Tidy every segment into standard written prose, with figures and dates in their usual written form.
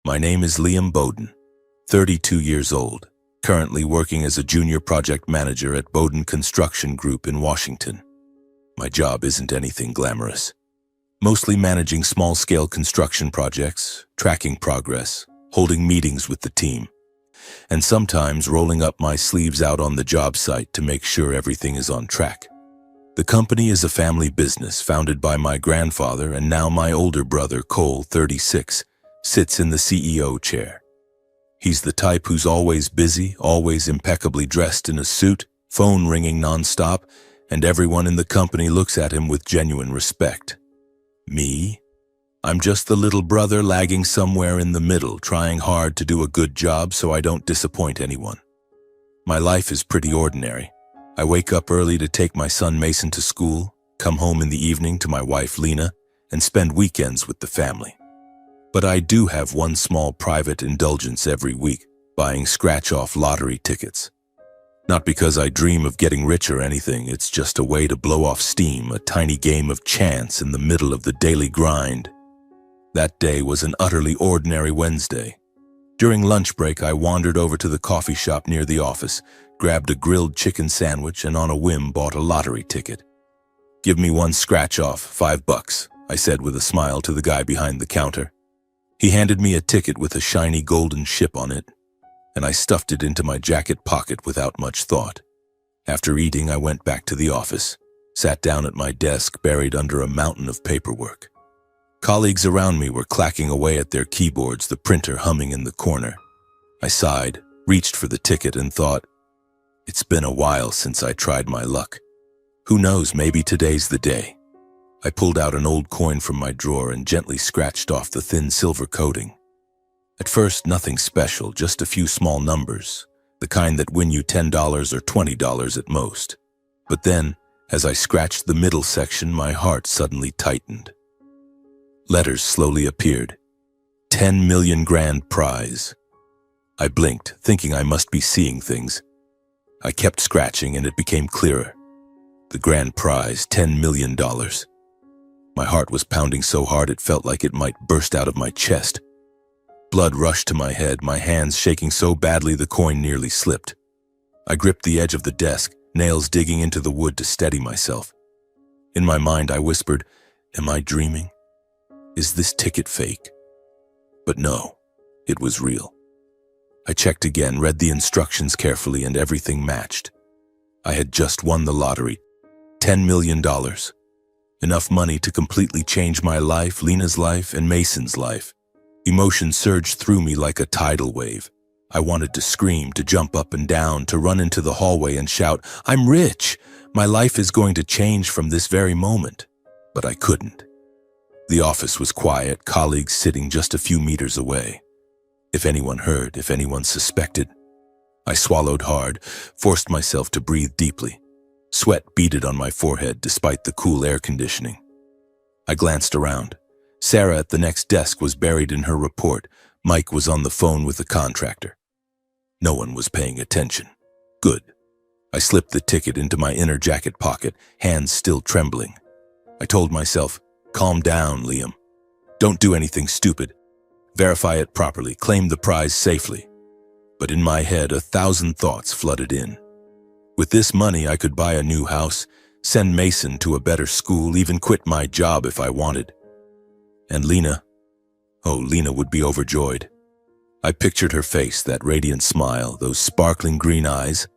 My name is Liam Bowden, 32 years old, currently working as a junior project manager at Bowden Construction Group in Washington. My job isn't anything glamorous. Mostly managing small-scale construction projects, tracking progress, holding meetings with the team, and sometimes rolling up my sleeves out on the job site to make sure everything is on track. The company is a family business founded by my grandfather, and now my older brother, Cole, 36, sits in the CEO chair. He's the type who's always busy, always impeccably dressed in a suit, phone ringing nonstop, and everyone in the company looks at him with genuine respect. Me? I'm just the little brother lagging somewhere in the middle, trying hard to do a good job so I don't disappoint anyone. My life is pretty ordinary. I wake up early to take my son Mason to school, come home in the evening to my wife Lena, and spend weekends with the family. But I do have one small private indulgence every week, buying scratch-off lottery tickets. Not because I dream of getting rich or anything, it's just a way to blow off steam, a tiny game of chance in the middle of the daily grind. That day was an utterly ordinary Wednesday. During lunch break, I wandered over to the coffee shop near the office, grabbed a grilled chicken sandwich, and on a whim bought a lottery ticket. "Give me one scratch-off, $5, I said with a smile to the guy behind the counter. He handed me a ticket with a shiny golden ship on it, and I stuffed it into my jacket pocket without much thought. After eating, I went back to the office, sat down at my desk buried under a mountain of paperwork. Colleagues around me were clacking away at their keyboards, the printer humming in the corner. I sighed, reached for the ticket, and thought, it's been a while since I tried my luck. Who knows, maybe today's the day. I pulled out an old coin from my drawer and gently scratched off the thin silver coating. At first, nothing special, just a few small numbers, the kind that win you $10 or $20 at most. But then, as I scratched the middle section, my heart suddenly tightened. Letters slowly appeared. 10 million grand prize. I blinked, thinking I must be seeing things. I kept scratching, and it became clearer. The grand prize, $10 million. My heart was pounding so hard it felt like it might burst out of my chest. Blood rushed to my head, my hands shaking so badly the coin nearly slipped. I gripped the edge of the desk, nails digging into the wood to steady myself. In my mind, I whispered, "Am I dreaming? Is this ticket fake?" But no, it was real. I checked again, read the instructions carefully, and everything matched. I had just won the lottery, $10 million. Enough money to completely change my life, Lena's life, and Mason's life. Emotion surged through me like a tidal wave. I wanted to scream, to jump up and down, to run into the hallway and shout, "I'm rich! My life is going to change from this very moment." But I couldn't. The office was quiet, colleagues sitting just a few meters away. If anyone heard, if anyone suspected. I swallowed hard, forced myself to breathe deeply. Sweat beaded on my forehead despite the cool air conditioning. I glanced around. Sarah at the next desk was buried in her report. Mike was on the phone with the contractor. No one was paying attention. Good. I slipped the ticket into my inner jacket pocket, hands still trembling. I told myself, "Calm down, Liam. Don't do anything stupid. Verify it properly, claim the prize safely." But in my head, 1,000 thoughts flooded in. With this money, I could buy a new house, send Mason to a better school, even quit my job if I wanted. And Lena, oh, Lena would be overjoyed. I pictured her face, that radiant smile, those sparkling green eyes.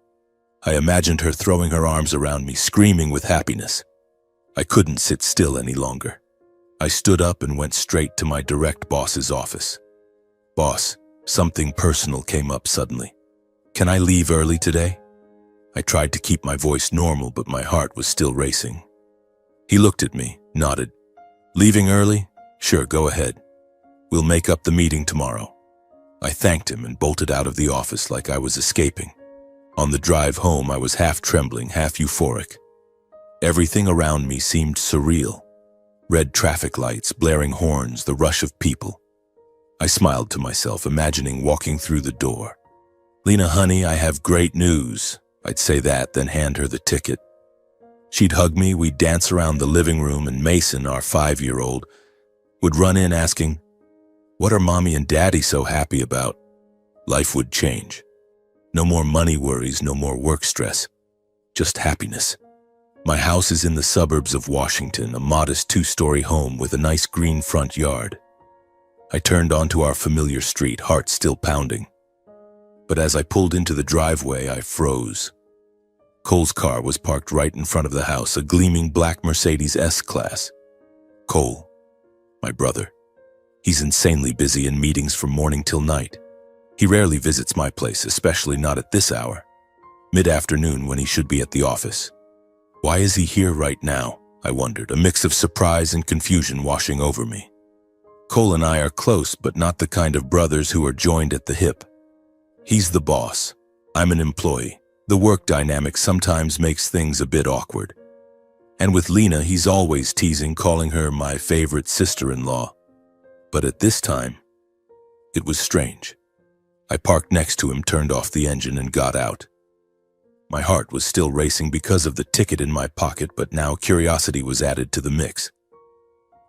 I imagined her throwing her arms around me, screaming with happiness. I couldn't sit still any longer. I stood up and went straight to my direct boss's office. "Boss, something personal came up suddenly. Can I leave early today?" I tried to keep my voice normal, but my heart was still racing. He looked at me, nodded. "Leaving early? Sure, go ahead. We'll make up the meeting tomorrow." I thanked him and bolted out of the office like I was escaping. On the drive home, I was half trembling, half euphoric. Everything around me seemed surreal. Red traffic lights, blaring horns, the rush of people. I smiled to myself, imagining walking through the door. "Lena, honey, I have great news." I'd say that, then hand her the ticket. She'd hug me, we'd dance around the living room, and Mason, our 5-year-old, would run in asking, What are Mommy and Daddy so happy about? Life would change. No more money worries, no more work stress. Just happiness. My house is in the suburbs of Washington, a modest 2-story home with a nice green front yard. I turned onto our familiar street, heart still pounding. But as I pulled into the driveway, I froze. Cole's car was parked right in front of the house, a gleaming black Mercedes S-Class. Cole, my brother. He's insanely busy in meetings from morning till night. He rarely visits my place, especially not at this hour, mid-afternoon when he should be at the office. Why is he here right now? I wondered, a mix of surprise and confusion washing over me. Cole and I are close, but not the kind of brothers who are joined at the hip. He's the boss. I'm an employee. The work dynamic sometimes makes things a bit awkward. And with Lena, he's always teasing, calling her my favorite sister-in-law. But at this time, it was strange. I parked next to him, turned off the engine, and got out. My heart was still racing because of the ticket in my pocket, but now curiosity was added to the mix.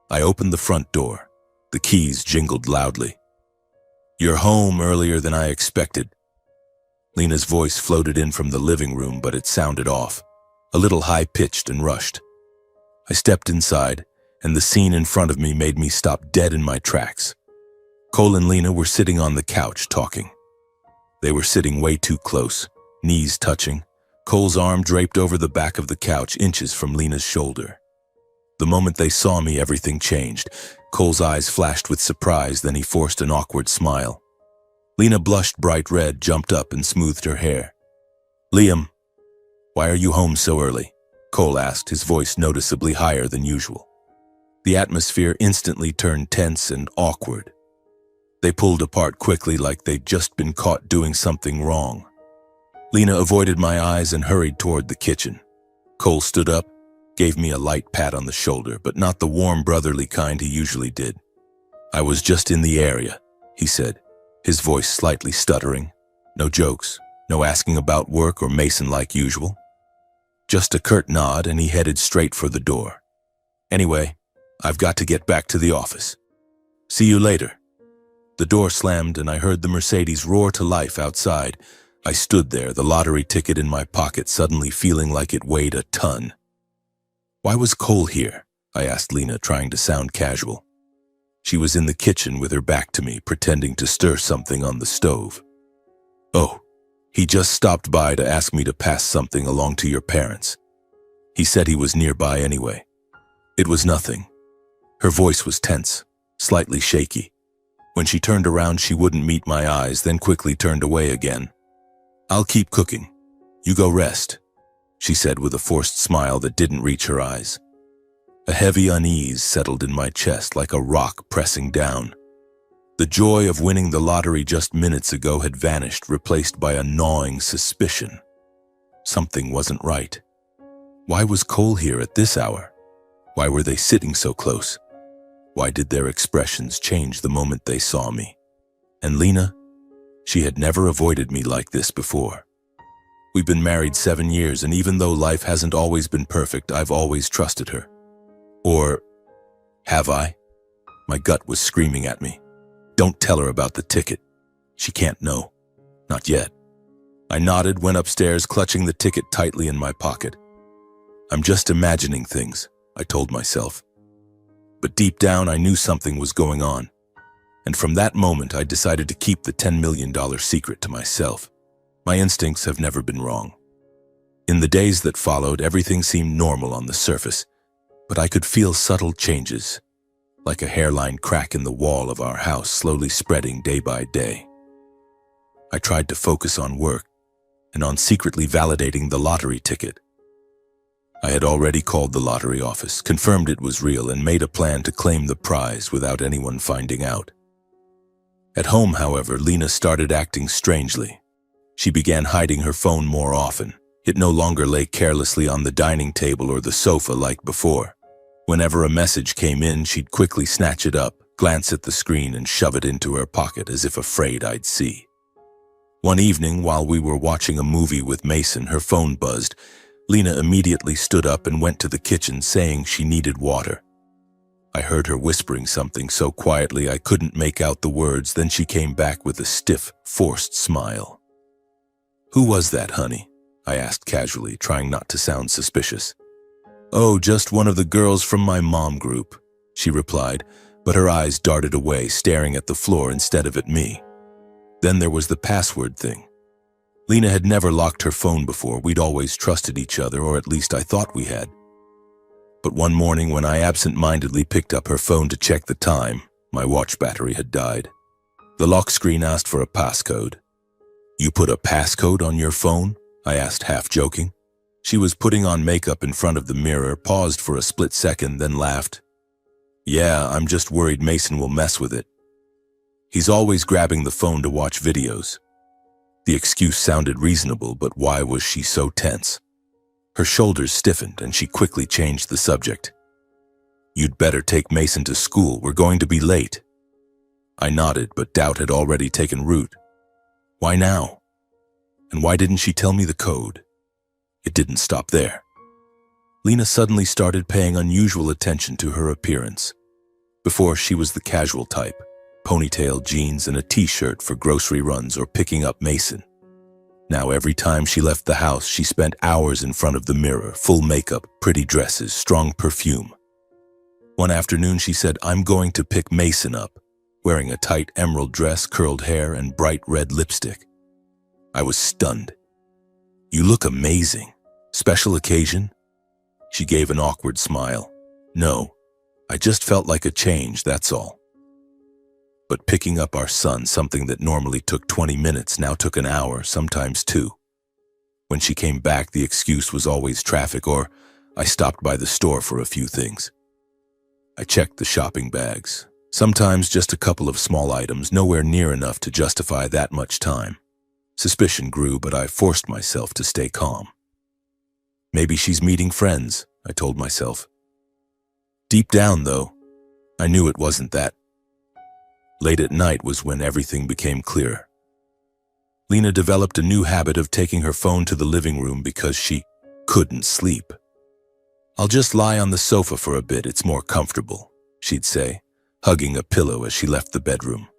I opened the front door. The keys jingled loudly. "You're home earlier than I expected." Lena's voice floated in from the living room, but it sounded off, a little high-pitched and rushed. I stepped inside, and the scene in front of me made me stop dead in my tracks. Cole and Lena were sitting on the couch talking. They were sitting way too close, knees touching, Cole's arm draped over the back of the couch, inches from Lena's shoulder. The moment they saw me, everything changed. Cole's eyes flashed with surprise, then he forced an awkward smile. Lena blushed bright red, jumped up and smoothed her hair. "Liam, why are you home so early?" Cole asked, his voice noticeably higher than usual. The atmosphere instantly turned tense and awkward. They pulled apart quickly like they'd just been caught doing something wrong. Lena avoided my eyes and hurried toward the kitchen. Cole stood up, gave me a light pat on the shoulder, but not the warm brotherly kind he usually did. "I was just in the area," he said, his voice slightly stuttering. No jokes, no asking about work or Mason like usual. Just a curt nod, and he headed straight for the door. "Anyway, I've got to get back to the office. See you later." The door slammed and I heard the Mercedes roar to life outside. I stood there, the lottery ticket in my pocket, suddenly feeling like it weighed a ton. "Why was Cole here?" I asked Lena, trying to sound casual. She was in the kitchen with her back to me, pretending to stir something on the stove. "Oh, he just stopped by to ask me to pass something along to your parents. He said he was nearby anyway." It was nothing. Her voice was tense, slightly shaky. When she turned around, she wouldn't meet my eyes, then quickly turned away again. "I'll keep cooking. You go rest," she said with a forced smile that didn't reach her eyes. A heavy unease settled in my chest like a rock pressing down. The joy of winning the lottery just minutes ago had vanished, replaced by a gnawing suspicion. Something wasn't right. Why was Cole here at this hour? Why were they sitting so close? Why did their expressions change the moment they saw me? And Lena? She had never avoided me like this before. We've been married 7 years, and even though life hasn't always been perfect, I've always trusted her. Or have I? My gut was screaming at me. Don't tell her about the ticket. She can't know. Not yet. I nodded, went upstairs, clutching the ticket tightly in my pocket. I'm just imagining things, I told myself. But deep down, I knew something was going on. And from that moment, I decided to keep the $10 million secret to myself. My instincts have never been wrong. In the days that followed, everything seemed normal on the surface, but I could feel subtle changes, like a hairline crack in the wall of our house slowly spreading day by day. I tried to focus on work and on secretly validating the lottery ticket. I had already called the lottery office, confirmed it was real, and made a plan to claim the prize without anyone finding out. At home, however, Lena started acting strangely. She began hiding her phone more often. It no longer lay carelessly on the dining table or the sofa like before. Whenever a message came in, she'd quickly snatch it up, glance at the screen, and shove it into her pocket as if afraid I'd see. One evening, while we were watching a movie with Mason, her phone buzzed. Lena immediately stood up and went to the kitchen, saying she needed water. I heard her whispering something so quietly I couldn't make out the words. Then she came back with a stiff, forced smile. "Who was that, honey?" I asked casually, trying not to sound suspicious. "Oh, just one of the girls from my mom group," she replied, but her eyes darted away, staring at the floor instead of at me. Then there was the password thing. Lena had never locked her phone before. We'd always trusted each other, or at least I thought we had. But one morning when I absent-mindedly picked up her phone to check the time, my watch battery had died. The lock screen asked for a passcode. "You put a passcode on your phone?" I asked, half joking. She was putting on makeup in front of the mirror, paused for a split second, then laughed. "Yeah, I'm just worried Mason will mess with it. He's always grabbing the phone to watch videos." The excuse sounded reasonable, but why was she so tense? Her shoulders stiffened, and she quickly changed the subject. "You'd better take Mason to school. We're going to be late." I nodded, but doubt had already taken root. Why now? And why didn't she tell me the code? It didn't stop there. Lena suddenly started paying unusual attention to her appearance. Before, she was the casual type, ponytail, jeans, and a t-shirt for grocery runs or picking up Mason. Now, every time she left the house, she spent hours in front of the mirror, full makeup, pretty dresses, strong perfume. One afternoon, she said, "I'm going to pick Mason up," wearing a tight emerald dress, curled hair, and bright red lipstick. I was stunned. "You look amazing. Special occasion?" She gave an awkward smile. "No, I just felt like a change, that's all." But picking up our son, something that normally took 20 minutes, now took an hour, sometimes 2. When she came back, the excuse was always traffic, or I stopped by the store for a few things. I checked the shopping bags. Sometimes just a couple of small items, nowhere near enough to justify that much time. Suspicion grew, but I forced myself to stay calm. Maybe she's meeting friends, I told myself. Deep down, though, I knew it wasn't that. Late at night was when everything became clear. Lena developed a new habit of taking her phone to the living room because she couldn't sleep. "I'll just lie on the sofa for a bit, it's more comfortable," she'd say, hugging a pillow as she left the bedroom.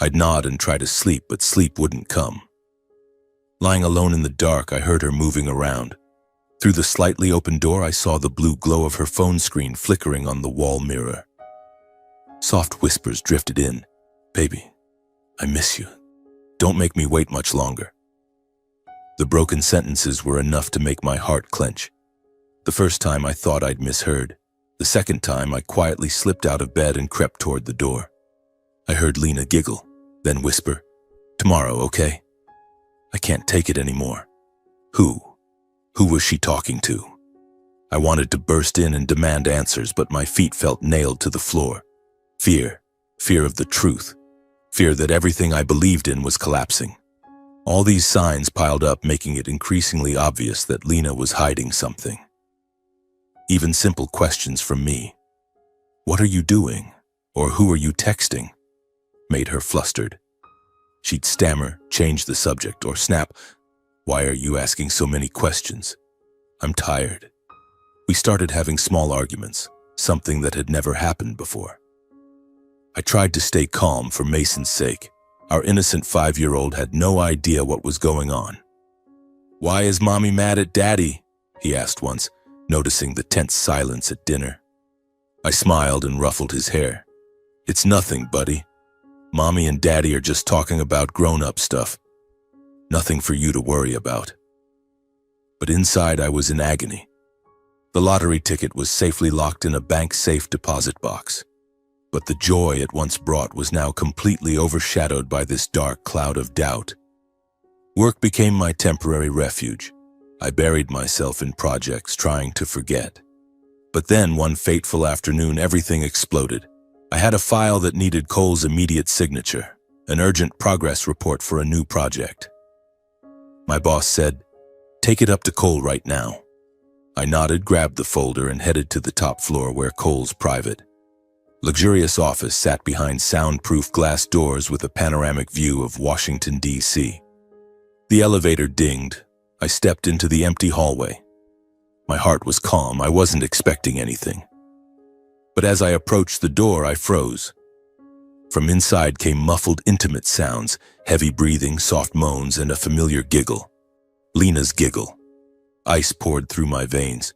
I'd nod and try to sleep, but sleep wouldn't come. Lying alone in the dark, I heard her moving around. Through the slightly open door, I saw the blue glow of her phone screen flickering on the wall mirror. Soft whispers drifted in. "Baby, I miss you. Don't make me wait much longer." The broken sentences were enough to make my heart clench. The first time I thought I'd misheard. The second time I quietly slipped out of bed and crept toward the door. I heard Lena giggle, then whisper, "Tomorrow, okay?" I can't take it anymore. Who? Who was she talking to? I wanted to burst in and demand answers, but my feet felt nailed to the floor. Fear of the truth, fear that everything I believed in was collapsing. All these signs piled up, making it increasingly obvious that Lena was hiding something. Even simple questions from me, "What are you doing?" or "Who are you texting?" made her flustered. She'd stammer, change the subject, or snap, "Why are you asking so many questions? I'm tired." We started having small arguments, something that had never happened before. I tried to stay calm for Mason's sake. Our innocent 5-year-old had no idea what was going on. "Why is Mommy mad at Daddy?" he asked once, noticing the tense silence at dinner. I smiled and ruffled his hair. "It's nothing, buddy. Mommy and Daddy are just talking about grown-up stuff. Nothing for you to worry about." But inside I was in agony. The lottery ticket was safely locked in a bank safe deposit box. But the joy it once brought was now completely overshadowed by this dark cloud of doubt. Work became my temporary refuge. I buried myself in projects, trying to forget. But then, one fateful afternoon, everything exploded. I had a file that needed Cole's immediate signature, an urgent progress report for a new project. My boss said, "Take it up to Cole right now." I nodded, grabbed the folder, and headed to the top floor where Cole's private, luxurious office sat behind soundproof glass doors with a panoramic view of Washington, D.C. The elevator dinged. I stepped into the empty hallway. My heart was calm. I wasn't expecting anything. But as I approached the door, I froze. From inside came muffled, intimate sounds, heavy breathing, soft moans, and a familiar giggle. Lena's giggle. Ice poured through my veins.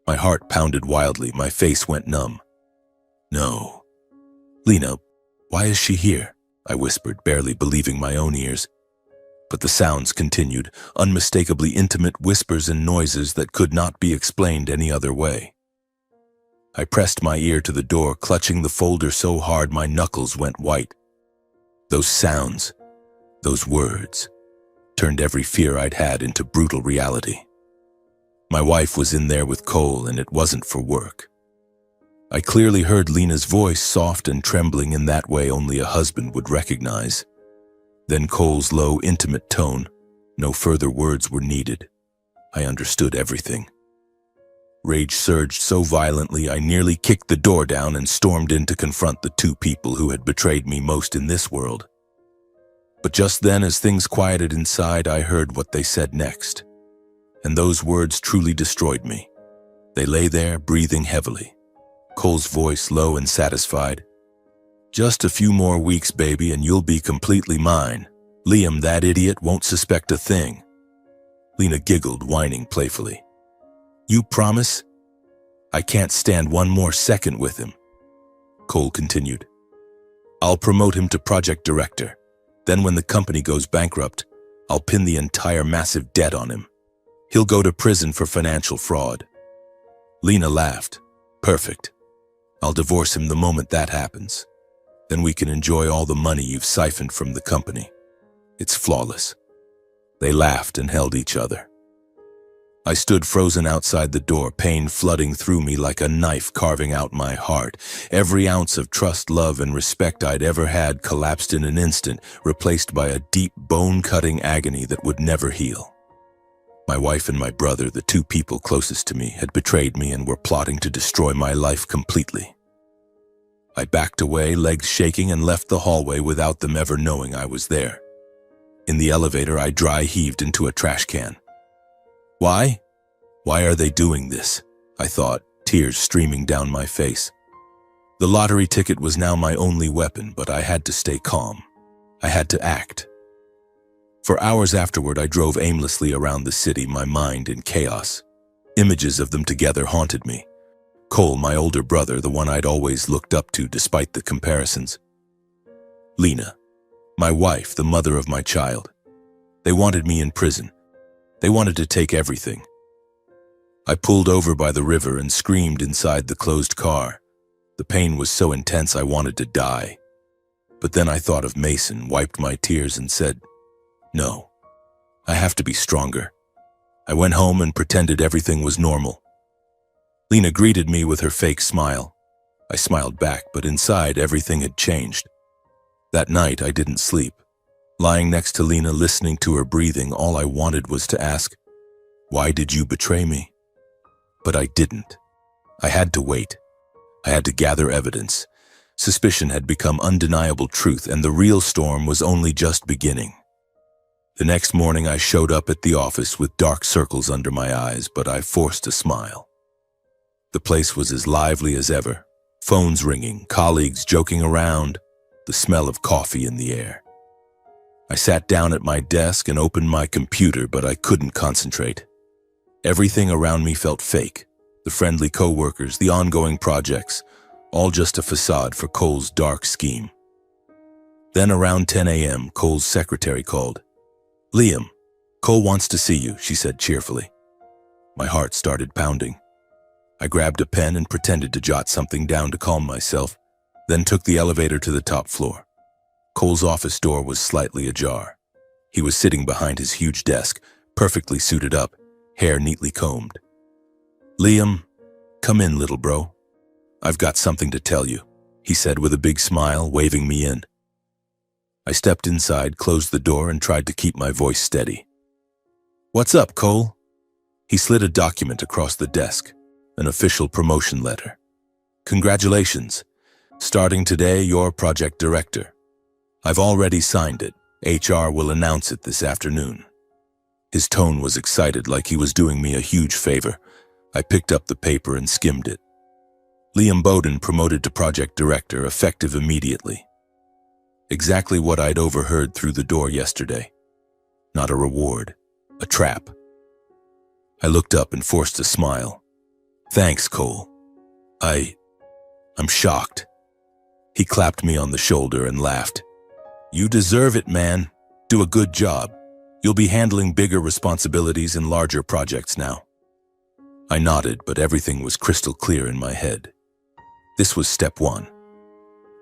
My heart pounded wildly, my face went numb. No. Lena, why is she here? I whispered, barely believing my own ears. But the sounds continued, unmistakably intimate whispers and noises that could not be explained any other way. I pressed my ear to the door, clutching the folder so hard my knuckles went white. Those sounds, those words, turned every fear I'd had into brutal reality. My wife was in there with Cole, and it wasn't for work. I clearly heard Lena's voice, soft and trembling in that way only a husband would recognize. Then Cole's low, intimate tone. No further words were needed. I understood everything. Rage surged so violently I nearly kicked the door down and stormed in to confront the two people who had betrayed me most in this world. But just then, as things quieted inside, I heard what they said next. And those words truly destroyed me. They lay there, breathing heavily. Cole's voice low and satisfied. Just a few more weeks, baby, and you'll be completely mine. Liam, that idiot, won't suspect a thing. Lena giggled, whining playfully. You promise? I can't stand one more second with him. Cole continued. I'll promote him to project director. Then when the company goes bankrupt, I'll pin the entire massive debt on him. He'll go to prison for financial fraud. Lena laughed. Perfect. I'll divorce him the moment that happens. Then we can enjoy all the money you've siphoned from the company. It's flawless. They laughed and held each other. I stood frozen outside the door, pain flooding through me like a knife carving out my heart. Every ounce of trust, love, and respect I'd ever had collapsed in an instant, replaced by a deep, bone-cutting agony that would never heal. My wife and my brother, the two people closest to me, had betrayed me and were plotting to destroy my life completely. I backed away, legs shaking, and left the hallway without them ever knowing I was there. In the elevator, I dry heaved into a trash can. Why? Why are they doing this? I thought, tears streaming down my face. The lottery ticket was now my only weapon, but I had to stay calm. I had to act. For hours afterward, I drove aimlessly around the city, my mind in chaos. Images of them together haunted me. Cole, my older brother, the one I'd always looked up to despite the comparisons. Lena, my wife, the mother of my child. They wanted me in prison. They wanted to take everything. I pulled over by the river and screamed inside the closed car. The pain was so intense I wanted to die. But then I thought of Mason, wiped my tears, and said, no, I have to be stronger. I went home and pretended everything was normal. Lena greeted me with her fake smile. I smiled back, but inside everything had changed. That night I didn't sleep. Lying next to Lena, listening to her breathing, all I wanted was to ask, why did you betray me? But I didn't. I had to wait. I had to gather evidence. Suspicion had become undeniable truth, and the real storm was only just beginning. The next morning I showed up at the office with dark circles under my eyes, but I forced a smile. The place was as lively as ever. Phones ringing, colleagues joking around, the smell of coffee in the air. I sat down at my desk and opened my computer, but I couldn't concentrate. Everything around me felt fake. The friendly coworkers, the ongoing projects, all just a facade for Cole's dark scheme. Then around 10 a.m., Cole's secretary called. Liam, Cole wants to see you, she said cheerfully. My heart started pounding. I grabbed a pen and pretended to jot something down to calm myself, then took the elevator to the top floor. Cole's office door was slightly ajar. He was sitting behind his huge desk, perfectly suited up, hair neatly combed. Liam, come in, little bro. I've got something to tell you, he said with a big smile, waving me in. I stepped inside, closed the door, and tried to keep my voice steady. What's up, Cole? He slid a document across the desk, an official promotion letter. Congratulations. Starting today, you're project director. I've already signed it. HR will announce it this afternoon. His tone was excited, like he was doing me a huge favor. I picked up the paper and skimmed it. Liam Bowden promoted to project director, effective immediately. Exactly what I'd overheard through the door yesterday. Not a reward, a trap. I looked up and forced a smile. Thanks, Cole. I'm shocked. He clapped me on the shoulder and laughed. You deserve it, man. Do a good job. You'll be handling bigger responsibilities and larger projects now. I nodded, but everything was crystal clear in my head. This was step one.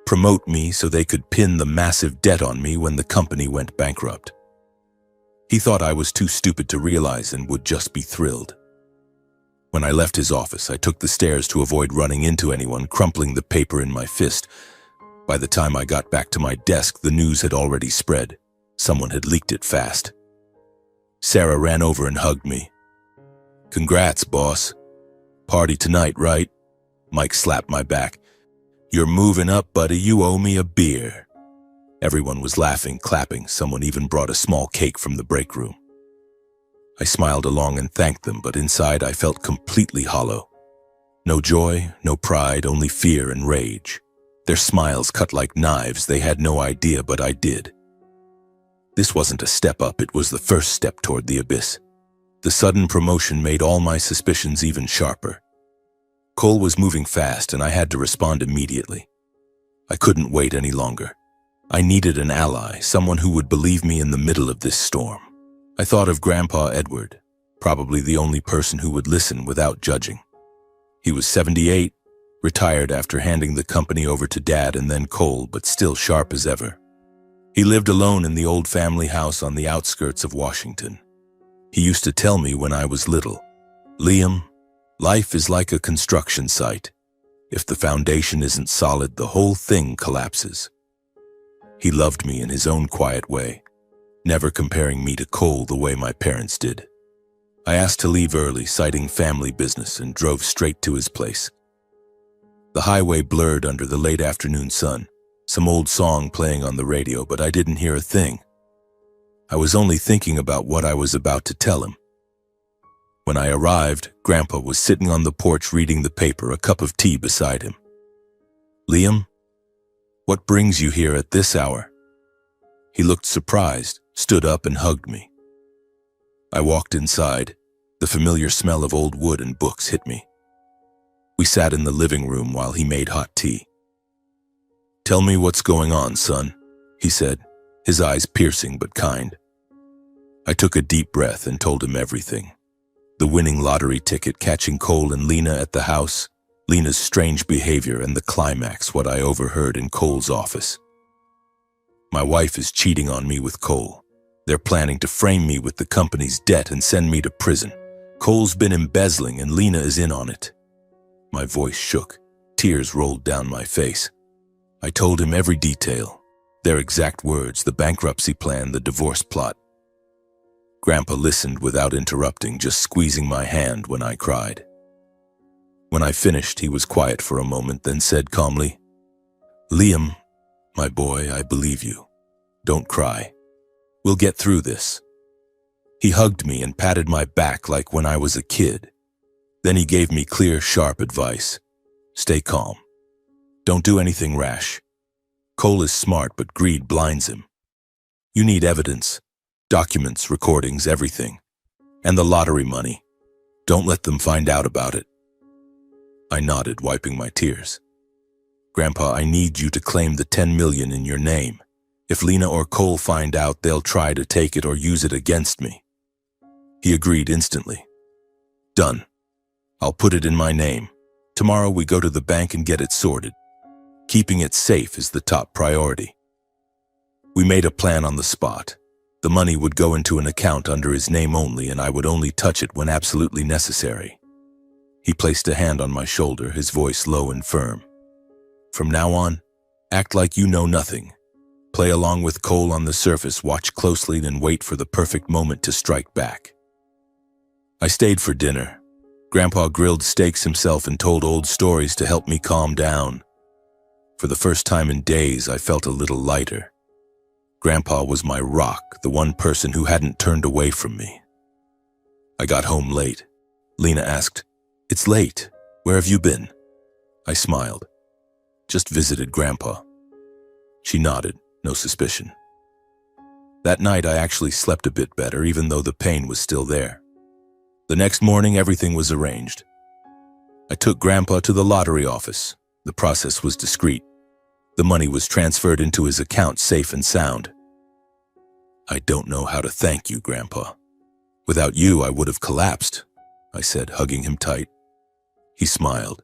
Promote me so they could pin the massive debt on me when the company went bankrupt. He thought I was too stupid to realize and would just be thrilled. When I left his office, I took the stairs to avoid running into anyone, crumpling the paper in my fist. By the time I got back to my desk, the news had already spread. Someone had leaked it fast. Sarah ran over and hugged me. Congrats, boss. Party tonight, right? Mike slapped my back. You're moving up, buddy. You owe me a beer. Everyone was laughing, clapping. Someone even brought a small cake from the break room. I smiled along and thanked them, but inside I felt completely hollow. No joy, no pride, only fear and rage. Their smiles cut like knives. They had no idea, but I did. This wasn't a step up, it was the first step toward the abyss. The sudden promotion made all my suspicions even sharper. Cole was moving fast, and I had to respond immediately. I couldn't wait any longer. I needed an ally, someone who would believe me in the middle of this storm. I thought of Grandpa Edward, probably the only person who would listen without judging. He was 78, retired after handing the company over to Dad and then Cole, but still sharp as ever. He lived alone in the old family house on the outskirts of Washington. He used to tell me when I was little, Liam, life is like a construction site. If the foundation isn't solid, the whole thing collapses. He loved me in his own quiet way, never comparing me to Cole the way my parents did. I asked to leave early, citing family business, and drove straight to his place. The highway blurred under the late afternoon sun, some old song playing on the radio, but I didn't hear a thing. I was only thinking about what I was about to tell him. When I arrived, Grandpa was sitting on the porch reading the paper, a cup of tea beside him. Liam, what brings you here at this hour? He looked surprised, stood up and hugged me. I walked inside. The familiar smell of old wood and books hit me. We sat in the living room while he made hot tea. Tell me what's going on, son, he said, his eyes piercing but kind. I took a deep breath and told him everything. The winning lottery ticket, catching Cole and Lena at the house, Lena's strange behavior, and the climax, what I overheard in Cole's office. My wife is cheating on me with Cole. They're planning to frame me with the company's debt and send me to prison. Cole's been embezzling and Lena is in on it. My voice shook. Tears rolled down my face. I told him every detail. Their exact words, the bankruptcy plan, the divorce plot. Grandpa listened without interrupting, just squeezing my hand when I cried. When I finished, he was quiet for a moment, then said calmly, Liam, my boy, I believe you. Don't cry. We'll get through this. He hugged me and patted my back like when I was a kid. Then he gave me clear, sharp advice. Stay calm. Don't do anything rash. Cole is smart, but greed blinds him. You need evidence, documents, recordings, everything. And the lottery money. Don't let them find out about it. I nodded, wiping my tears. Grandpa, I need you to claim the 10 million in your name. If Lena or Cole find out, they'll try to take it or use it against me. He agreed instantly. Done. I'll put it in my name. Tomorrow we go to the bank and get it sorted. Keeping it safe is the top priority. We made a plan on the spot. The money would go into an account under his name only, and I would only touch it when absolutely necessary. He placed a hand on my shoulder, his voice low and firm. From now on, act like you know nothing. Play along with Cole on the surface, watch closely, and wait for the perfect moment to strike back. I stayed for dinner. Grandpa grilled steaks himself and told old stories to help me calm down. For the first time in days, I felt a little lighter. Grandpa was my rock, the one person who hadn't turned away from me. I got home late. Lena asked, It's late. Where have you been? I smiled. Just visited Grandpa. She nodded, no suspicion. That night I actually slept a bit better, even though the pain was still there. The next morning everything was arranged. I took Grandpa to the lottery office. The process was discreet. The money was transferred into his account safe and sound. I don't know how to thank you, Grandpa. Without you, I would have collapsed, I said, hugging him tight. He smiled.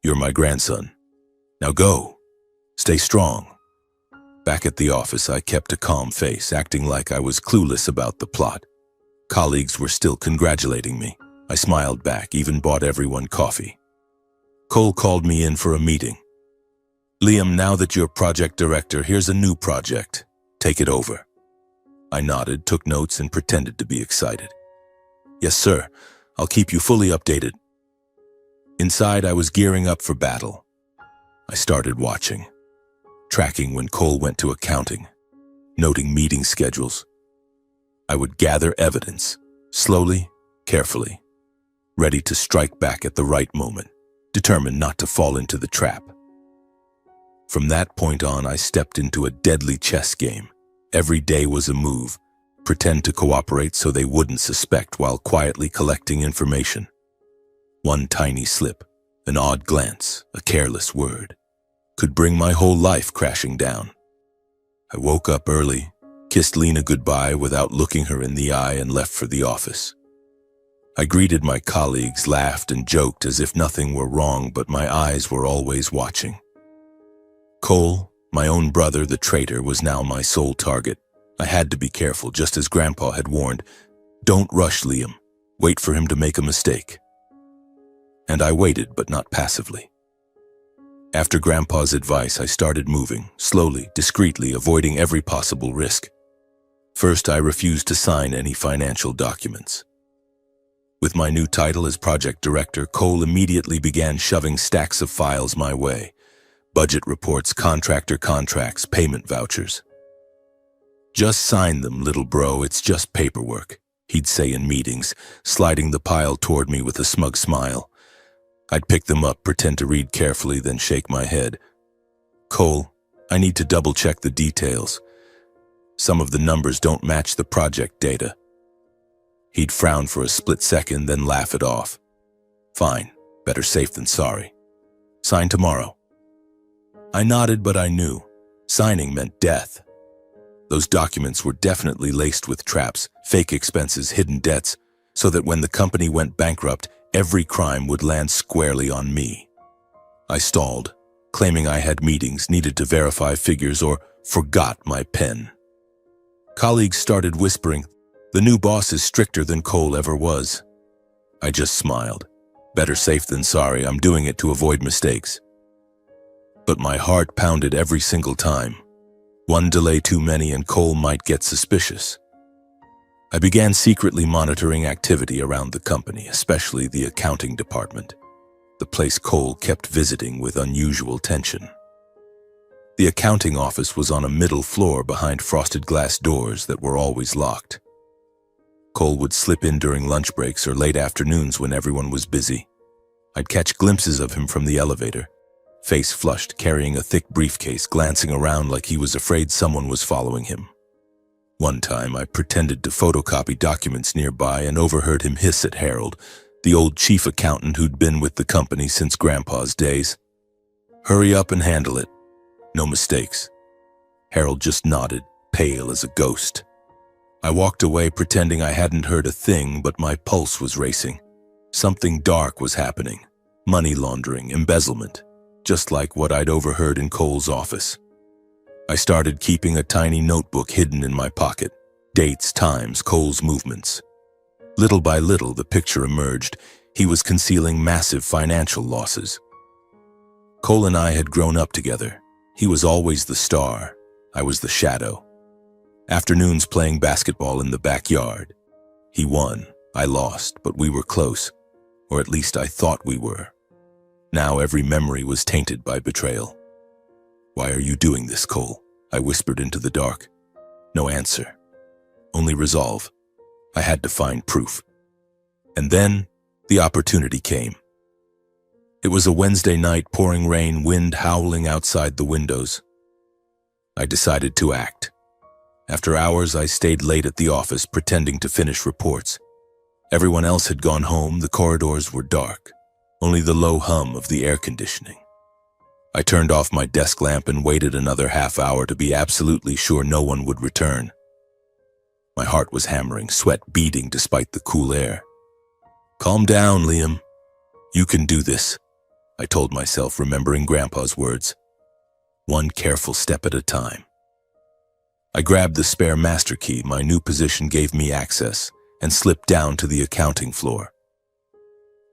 You're my grandson. Now go. Stay strong. Back at the office, I kept a calm face, acting like I was clueless about the plot. Colleagues were still congratulating me. I smiled back, even bought everyone coffee. Cole called me in for a meeting. Liam, now that you're project director, here's a new project. Take it over. I nodded, took notes, and pretended to be excited. Yes, sir. I'll keep you fully updated. Inside, I was gearing up for battle. I started watching, tracking when Cole went to accounting, noting meeting schedules. I would gather evidence, slowly, carefully, ready to strike back at the right moment, determined not to fall into the trap. From that point on, I stepped into a deadly chess game. Every day was a move, pretend to cooperate so they wouldn't suspect while quietly collecting information. One tiny slip, an odd glance, a careless word, could bring my whole life crashing down. I woke up early, kissed Lena goodbye without looking her in the eye, and left for the office. I greeted my colleagues, laughed and joked as if nothing were wrong, but my eyes were always watching. Cole, my own brother, the traitor, was now my sole target. I had to be careful, just as Grandpa had warned. Don't rush Liam. Wait for him to make a mistake. And I waited, but not passively. After Grandpa's advice, I started moving, slowly, discreetly, avoiding every possible risk. First, I refused to sign any financial documents. With my new title as project director, Cole immediately began shoving stacks of files my way. Budget reports, contractor contracts, payment vouchers. Just sign them, little bro, it's just paperwork, he'd say in meetings, sliding the pile toward me with a smug smile. I'd pick them up, pretend to read carefully, then shake my head. Cole, I need to double-check the details. Some of the numbers don't match the project data. He'd frown for a split second, then laugh it off. Fine, better safe than sorry. Sign tomorrow. I nodded, but I knew. Signing meant death. Those documents were definitely laced with traps, fake expenses, hidden debts, so that when the company went bankrupt, every crime would land squarely on me. I stalled, claiming I had meetings, needed to verify figures, or forgot my pen. Colleagues started whispering, the new boss is stricter than Cole ever was. I just smiled. Better safe than sorry, I'm doing it to avoid mistakes. But my heart pounded every single time. One delay too many and Cole might get suspicious. I began secretly monitoring activity around the company, especially the accounting department, the place Cole kept visiting with unusual tension. The accounting office was on a middle floor behind frosted glass doors that were always locked. Cole would slip in during lunch breaks or late afternoons when everyone was busy. I'd catch glimpses of him from the elevator, face flushed, carrying a thick briefcase, glancing around like he was afraid someone was following him. One time, I pretended to photocopy documents nearby and overheard him hiss at Harold, the old chief accountant who'd been with the company since Grandpa's days. Hurry up and handle it. No mistakes. Harold just nodded, pale as a ghost. I walked away pretending I hadn't heard a thing, but my pulse was racing. Something dark was happening. Money laundering, embezzlement, just like what I'd overheard in Cole's office. I started keeping a tiny notebook hidden in my pocket. Dates, times, Cole's movements. Little by little, the picture emerged. He was concealing massive financial losses. Cole and I had grown up together. He was always the star. I was the shadow. Afternoons playing basketball in the backyard. He won. I lost, but we were close. Or at least I thought we were. Now every memory was tainted by betrayal. Why are you doing this, Cole? I whispered into the dark. No answer. Only resolve. I had to find proof. And then the opportunity came. It was a Wednesday night, pouring rain, wind howling outside the windows. I decided to act. After hours, I stayed late at the office, pretending to finish reports. Everyone else had gone home, the corridors were dark, only the low hum of the air conditioning. I turned off my desk lamp and waited another half hour to be absolutely sure no one would return. My heart was hammering, sweat beading despite the cool air. "Calm down, Liam. You can do this," I told myself, remembering Grandpa's words. One careful step at a time. I grabbed the spare master key my new position gave me access and slipped down to the accounting floor.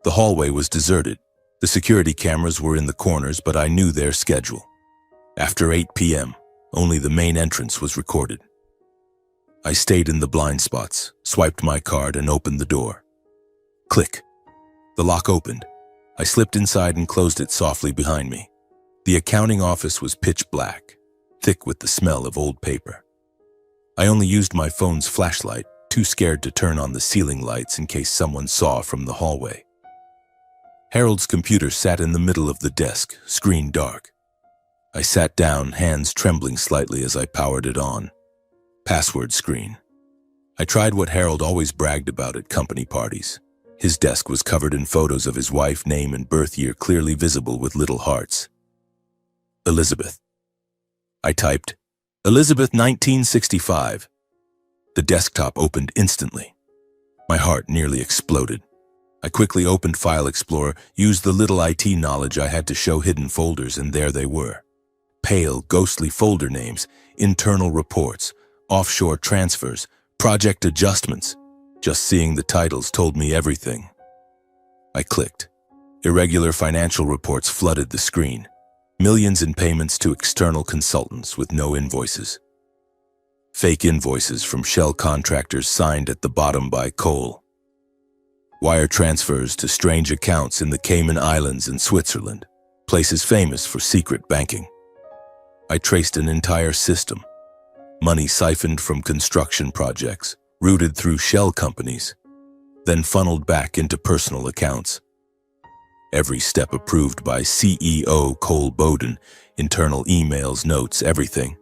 The hallway was deserted. The security cameras were in the corners, but I knew their schedule. After 8 p.m., only the main entrance was recorded. I stayed in the blind spots, swiped my card, and opened the door. Click. The lock opened. I slipped inside and closed it softly behind me. The accounting office was pitch black, thick with the smell of old paper. I only used my phone's flashlight, too scared to turn on the ceiling lights in case someone saw from the hallway. Harold's computer sat in the middle of the desk, screen dark. I sat down, hands trembling slightly as I powered it on. Password screen. I tried what Harold always bragged about at company parties. His desk was covered in photos of his wife, name and birth year clearly visible with little hearts. Elizabeth. I typed, Elizabeth 1965. The desktop opened instantly. My heart nearly exploded. I quickly opened File Explorer, used the little IT knowledge I had to show hidden folders, and there they were. Pale, ghostly folder names, internal reports, offshore transfers, project adjustments. Just seeing the titles told me everything. I clicked. Irregular financial reports flooded the screen. Millions in payments to external consultants with no invoices. Fake invoices from shell contractors signed at the bottom by Cole. Wire transfers to strange accounts in the Cayman Islands and Switzerland, places famous for secret banking. I traced an entire system. Money siphoned from construction projects, routed through shell companies, then funneled back into personal accounts. Every step approved by CEO Cole Bowden, internal emails, notes, everything.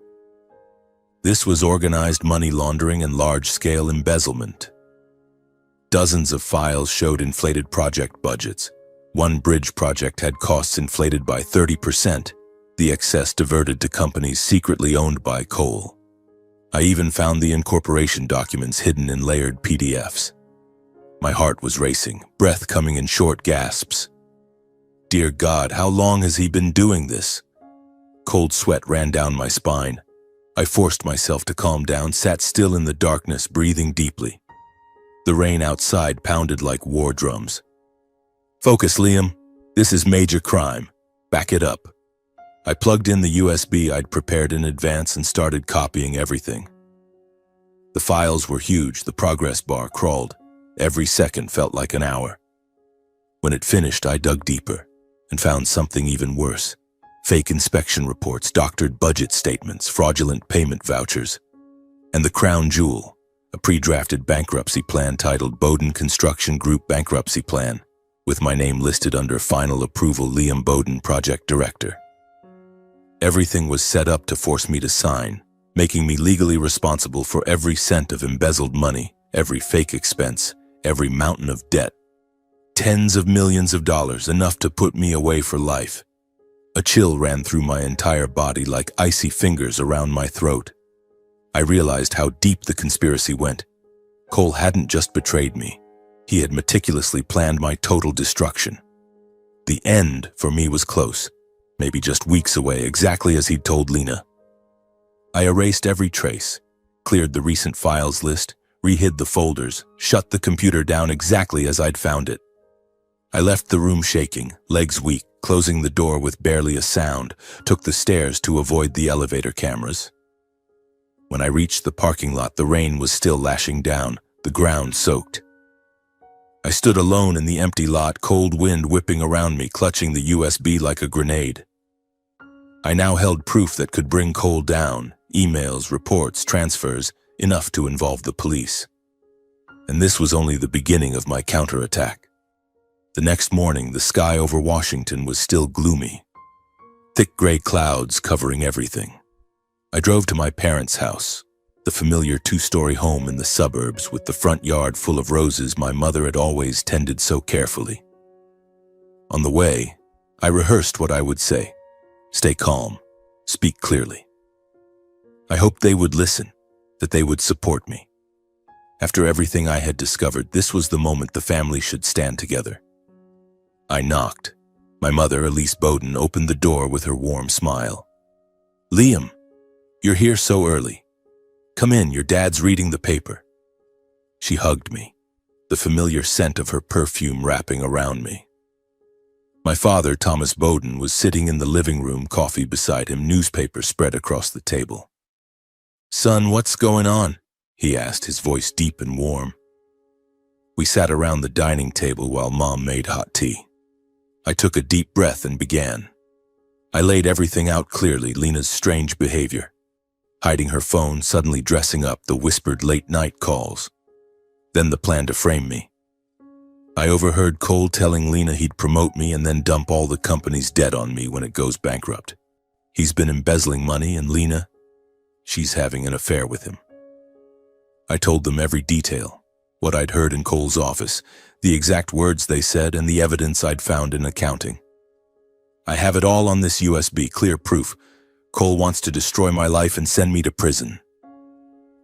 This was organized money laundering and large-scale embezzlement. Dozens of files showed inflated project budgets. One bridge project had costs inflated by 30%, the excess diverted to companies secretly owned by Cole. I even found the incorporation documents hidden in layered PDFs. My heart was racing, breath coming in short gasps. Dear God, how long has he been doing this? Cold sweat ran down my spine. I forced myself to calm down, sat still in the darkness, breathing deeply. The rain outside pounded like war drums. Focus, Liam. This is major crime. Back it up. I plugged in the USB I'd prepared in advance and started copying everything. The files were huge, the progress bar crawled. Every second felt like an hour. When it finished, I dug deeper and found something even worse. Fake inspection reports, doctored budget statements, fraudulent payment vouchers, and the crown jewel, a pre-drafted bankruptcy plan titled Bowden Construction Group Bankruptcy Plan, with my name listed under Final Approval, Liam Bowden, Project Director. Everything was set up to force me to sign, making me legally responsible for every cent of embezzled money, every fake expense, every mountain of debt. Tens of millions of dollars, enough to put me away for life. A chill ran through my entire body like icy fingers around my throat. I realized how deep the conspiracy went. Cole hadn't just betrayed me. He had meticulously planned my total destruction. The end for me was close, maybe just weeks away, exactly as he'd told Lena. I erased every trace, cleared the recent files list, rehid the folders, shut the computer down exactly as I'd found it. I left the room shaking, legs weak, closing the door with barely a sound, took the stairs to avoid the elevator cameras. When I reached the parking lot, the rain was still lashing down, the ground soaked. I stood alone in the empty lot, cold wind whipping around me, clutching the USB like a grenade. I now held proof that could bring Cole down, emails, reports, transfers, enough to involve the police. And this was only the beginning of my counterattack. The next morning, the sky over Washington was still gloomy, thick gray clouds covering everything. I drove to my parents' house, the familiar two-story home in the suburbs with the front yard full of roses my mother had always tended so carefully. On the way, I rehearsed what I would say. Stay calm, speak clearly. I hoped they would listen, that they would support me. After everything I had discovered, this was the moment the family should stand together. I knocked. My mother, Elise Bowden, opened the door with her warm smile. "Liam, you're here so early. Come in, your dad's reading the paper." She hugged me, the familiar scent of her perfume wrapping around me. My father, Thomas Bowden, was sitting in the living room, coffee beside him, newspaper spread across the table. "Son, what's going on?" he asked, his voice deep and warm. We sat around the dining table while Mom made hot tea. I took a deep breath and began. I laid everything out clearly, Lena's strange behavior, hiding her phone, suddenly dressing up, the whispered late-night calls. Then the plan to frame me. I overheard Cole telling Lena he'd promote me and then dump all the company's debt on me when it goes bankrupt. He's been embezzling money, and Lena, she's having an affair with him. I told them every detail, what I'd heard in Cole's office, the exact words they said, and the evidence I'd found in accounting. "I have it all on this USB, clear proof. Cole wants to destroy my life and send me to prison."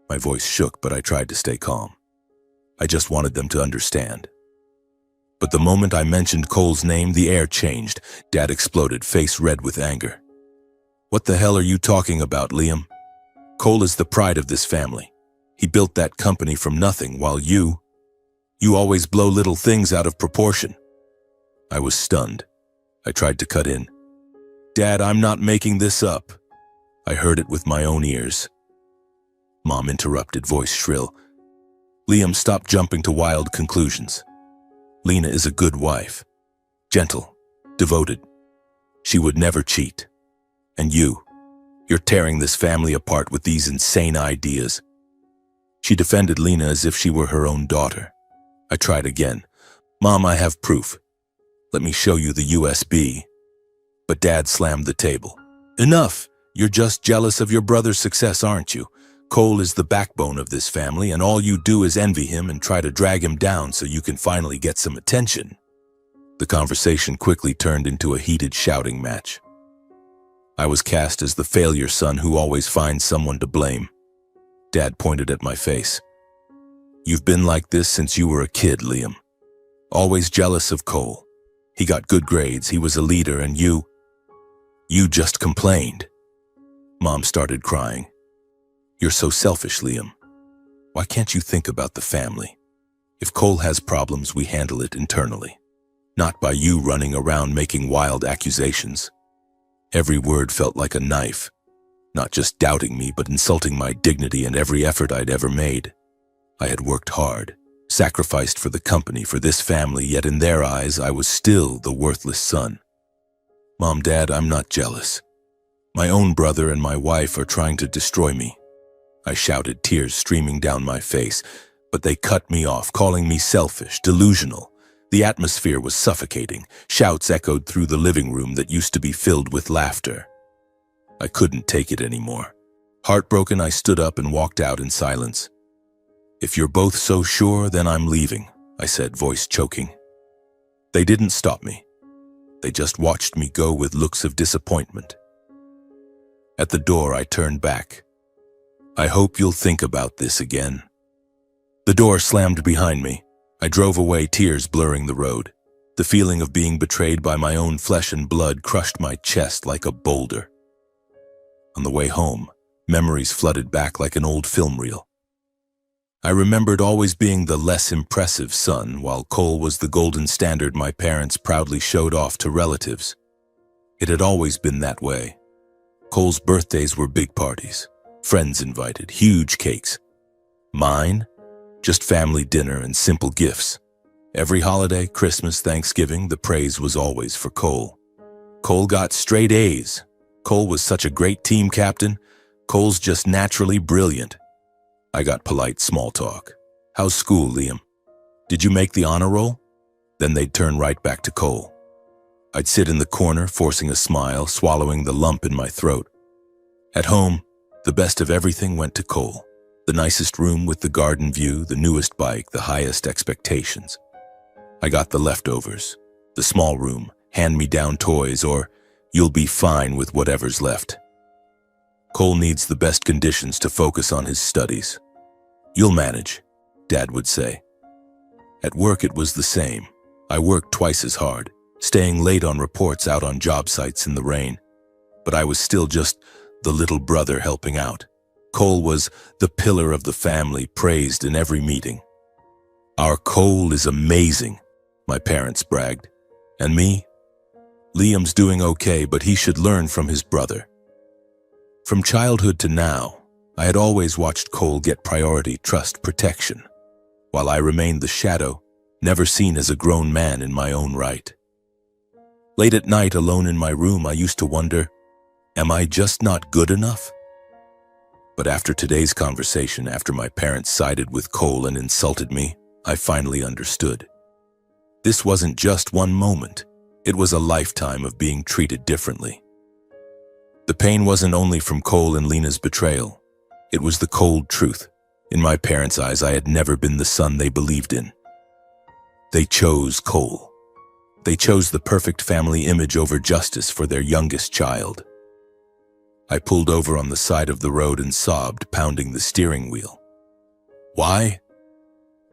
My voice shook, but I tried to stay calm. I just wanted them to understand. But the moment I mentioned Cole's name, the air changed. Dad exploded, face red with anger. "What the hell are you talking about, Liam? Cole is the pride of this family. He built that company from nothing, while you always blow little things out of proportion." I was stunned. I tried to cut in. "Dad, I'm not making this up." I heard it with my own ears. Mom interrupted, voice shrill. "Liam, stop jumping to wild conclusions. Lena is a good wife. Gentle, devoted. She would never cheat. And you're tearing this family apart with these insane ideas." She defended Lena as if she were her own daughter. I tried again. "Mom, I have proof. Let me show you the USB." But Dad slammed the table. "Enough! You're just jealous of your brother's success, aren't you? Cole is the backbone of this family, and all you do is envy him and try to drag him down so you can finally get some attention." The conversation quickly turned into a heated shouting match. I was cast as the failure son who always finds someone to blame. Dad pointed at my face. "You've been like this since you were a kid, Liam. Always jealous of Cole. He got good grades, he was a leader, and you just complained." Mom started crying. "You're so selfish, Liam. Why can't you think about the family? If Cole has problems, we handle it internally, not by you running around making wild accusations." Every word felt like a knife, not just doubting me, but insulting my dignity and every effort I'd ever made. I had worked hard, sacrificed for the company, for this family, yet in their eyes, I was still the worthless son. "Mom, Dad, I'm not jealous. My own brother and my wife are trying to destroy me." I shouted, tears streaming down my face, but they cut me off, calling me selfish, delusional. The atmosphere was suffocating. Shouts echoed through the living room that used to be filled with laughter. I couldn't take it anymore. Heartbroken, I stood up and walked out in silence. "If you're both so sure, then I'm leaving," I said, voice choking. They didn't stop me. They just watched me go with looks of disappointment. At the door, I turned back. "I hope you'll think about this again." The door slammed behind me. I drove away, tears blurring the road. The feeling of being betrayed by my own flesh and blood crushed my chest like a boulder. On the way home, memories flooded back like an old film reel. I remembered always being the less impressive son, while Cole was the golden standard my parents proudly showed off to relatives. It had always been that way. Cole's birthdays were big parties, friends invited, huge cakes. Mine? Just family dinner and simple gifts. Every holiday, Christmas, Thanksgiving, the praise was always for Cole. Cole got straight A's. Cole was such a great team captain. Cole's just naturally brilliant. I got polite small talk. "How's school, Liam? Did you make the honor roll?" Then they'd turn right back to Cole. I'd sit in the corner, forcing a smile, swallowing the lump in my throat. At home, the best of everything went to Cole. The nicest room with the garden view, the newest bike, the highest expectations. I got the leftovers. The small room, hand-me-down toys, or you'll be fine with whatever's left. Cole needs the best conditions to focus on his studies. You'll manage, Dad would say. At work it was the same. I worked twice as hard, staying late on reports out on job sites in the rain. But I was still just the little brother helping out. Cole was the pillar of the family, praised in every meeting. Our Cole is amazing, my parents bragged. And me? Liam's doing okay, but he should learn from his brother. From childhood to now, I had always watched Cole get priority, trust, protection, while I remained the shadow, never seen as a grown man in my own right. Late at night, alone in my room, I used to wonder, am I just not good enough? But after today's conversation, after my parents sided with Cole and insulted me, I finally understood. This wasn't just one moment. It was a lifetime of being treated differently. The pain wasn't only from Cole and Lena's betrayal. It was the cold truth. In my parents' eyes, I had never been the son they believed in. They chose Cole. They chose the perfect family image over justice for their youngest child. I pulled over on the side of the road and sobbed, pounding the steering wheel. Why?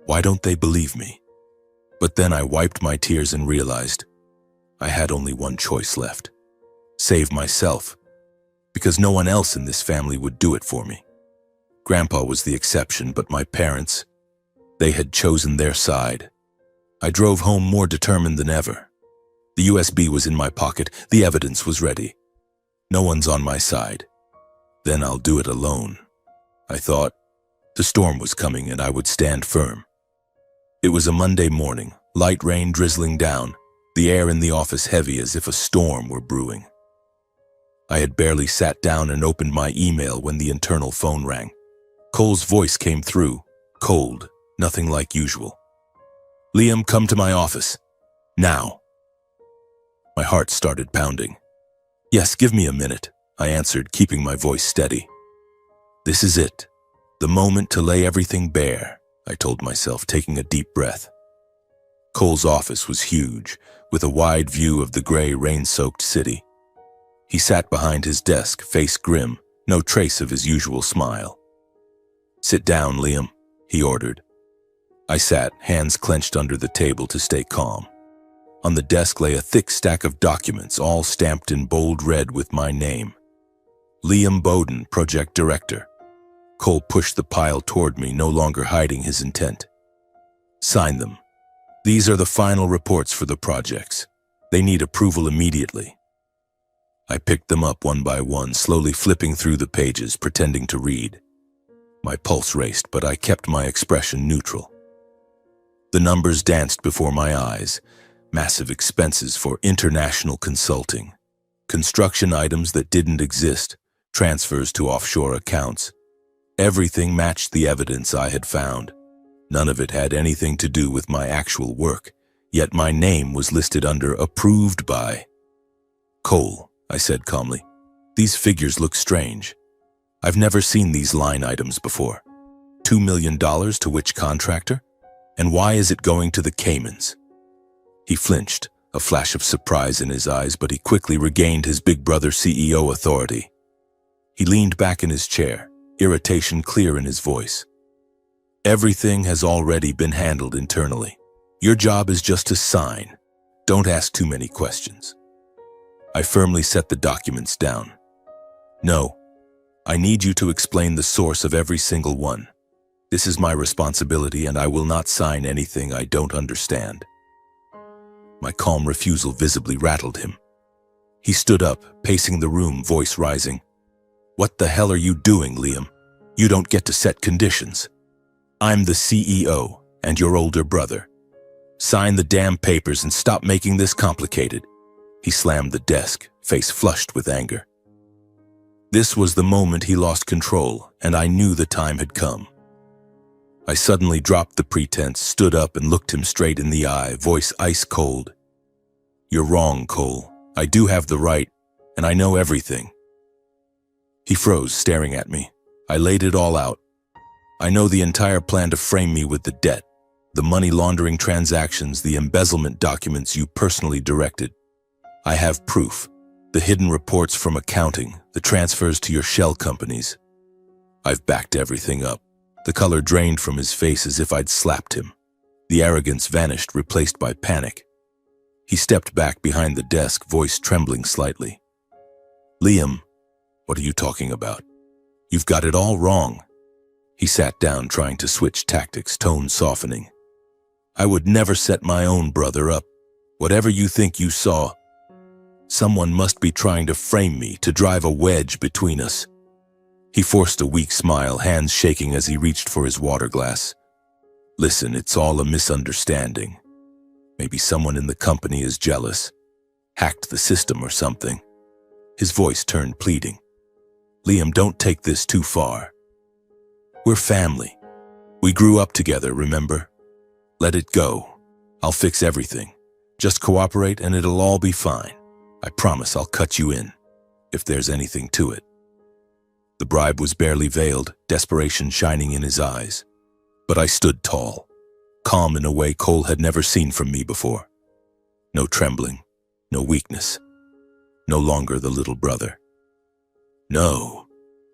Why don't they believe me? But then I wiped my tears and realized I had only one choice left. Save myself. Because no one else in this family would do it for me. Grandpa was the exception, but my parents, they had chosen their side. I drove home more determined than ever. The USB was in my pocket. The evidence was ready. No one's on my side. Then I'll do it alone. I thought. The storm was coming and I would stand firm. It was a Monday morning, light rain drizzling down, the air in the office heavy as if a storm were brewing. I had barely sat down and opened my email when the internal phone rang. Cole's voice came through, cold, nothing like usual. Liam, come to my office. Now. My heart started pounding. Yes, give me a minute, I answered, keeping my voice steady. This is it. The moment to lay everything bare, I told myself, taking a deep breath. Cole's office was huge, with a wide view of the gray, rain-soaked city. He sat behind his desk, face grim, no trace of his usual smile. Sit down, Liam, he ordered. I sat, hands clenched under the table to stay calm. On the desk lay a thick stack of documents, all stamped in bold red with my name. Liam Bowden, Project Director. Cole pushed the pile toward me, no longer hiding his intent. Sign them. These are the final reports for the projects. They need approval immediately. I picked them up one by one, slowly flipping through the pages, pretending to read. My pulse raced, but I kept my expression neutral. The numbers danced before my eyes. Massive expenses for international consulting. Construction items that didn't exist. Transfers to offshore accounts. Everything matched the evidence I had found. None of it had anything to do with my actual work, yet my name was listed under approved by. Cole, I said calmly. These figures look strange. I've never seen these line items before. $2 million to which contractor? And why is it going to the Caymans? He flinched, a flash of surprise in his eyes, but he quickly regained his big brother CEO authority. He leaned back in his chair, irritation clear in his voice. Everything has already been handled internally. Your job is just to sign. Don't ask too many questions. I firmly set the documents down. No, I need you to explain the source of every single one. This is my responsibility, and I will not sign anything I don't understand. My calm refusal visibly rattled him. He stood up, pacing the room, voice rising. What the hell are you doing, Liam? You don't get to set conditions. I'm the CEO and your older brother. Sign the damn papers and stop making this complicated. He slammed the desk, face flushed with anger. This was the moment he lost control, and I knew the time had come. I suddenly dropped the pretense, stood up and looked him straight in the eye, voice ice cold. "You're wrong, Cole. I do have the right, and I know everything." He froze, staring at me. I laid it all out. "I know the entire plan to frame me with the debt, the money laundering transactions, the embezzlement documents you personally directed. I have proof, the hidden reports from accounting, the transfers to your shell companies. I've backed everything up." The color drained from his face as if I'd slapped him. The arrogance vanished, replaced by panic. He stepped back behind the desk, voice trembling slightly. "Liam, what are you talking about? You've got it all wrong." He sat down, trying to switch tactics, tone softening. "I would never set my own brother up. Whatever you think you saw, someone must be trying to frame me, to drive a wedge between us." He forced a weak smile, hands shaking as he reached for his water glass. "Listen, it's all a misunderstanding. Maybe someone in the company is jealous, hacked the system or something." His voice turned pleading. "Liam, don't take this too far. We're family. We grew up together, remember? Let it go. I'll fix everything. Just cooperate and it'll all be fine. I promise I'll cut you in, if there's anything to it." The bribe was barely veiled, desperation shining in his eyes. But I stood tall, calm in a way Cole had never seen from me before. No trembling, no weakness. No longer the little brother. "No.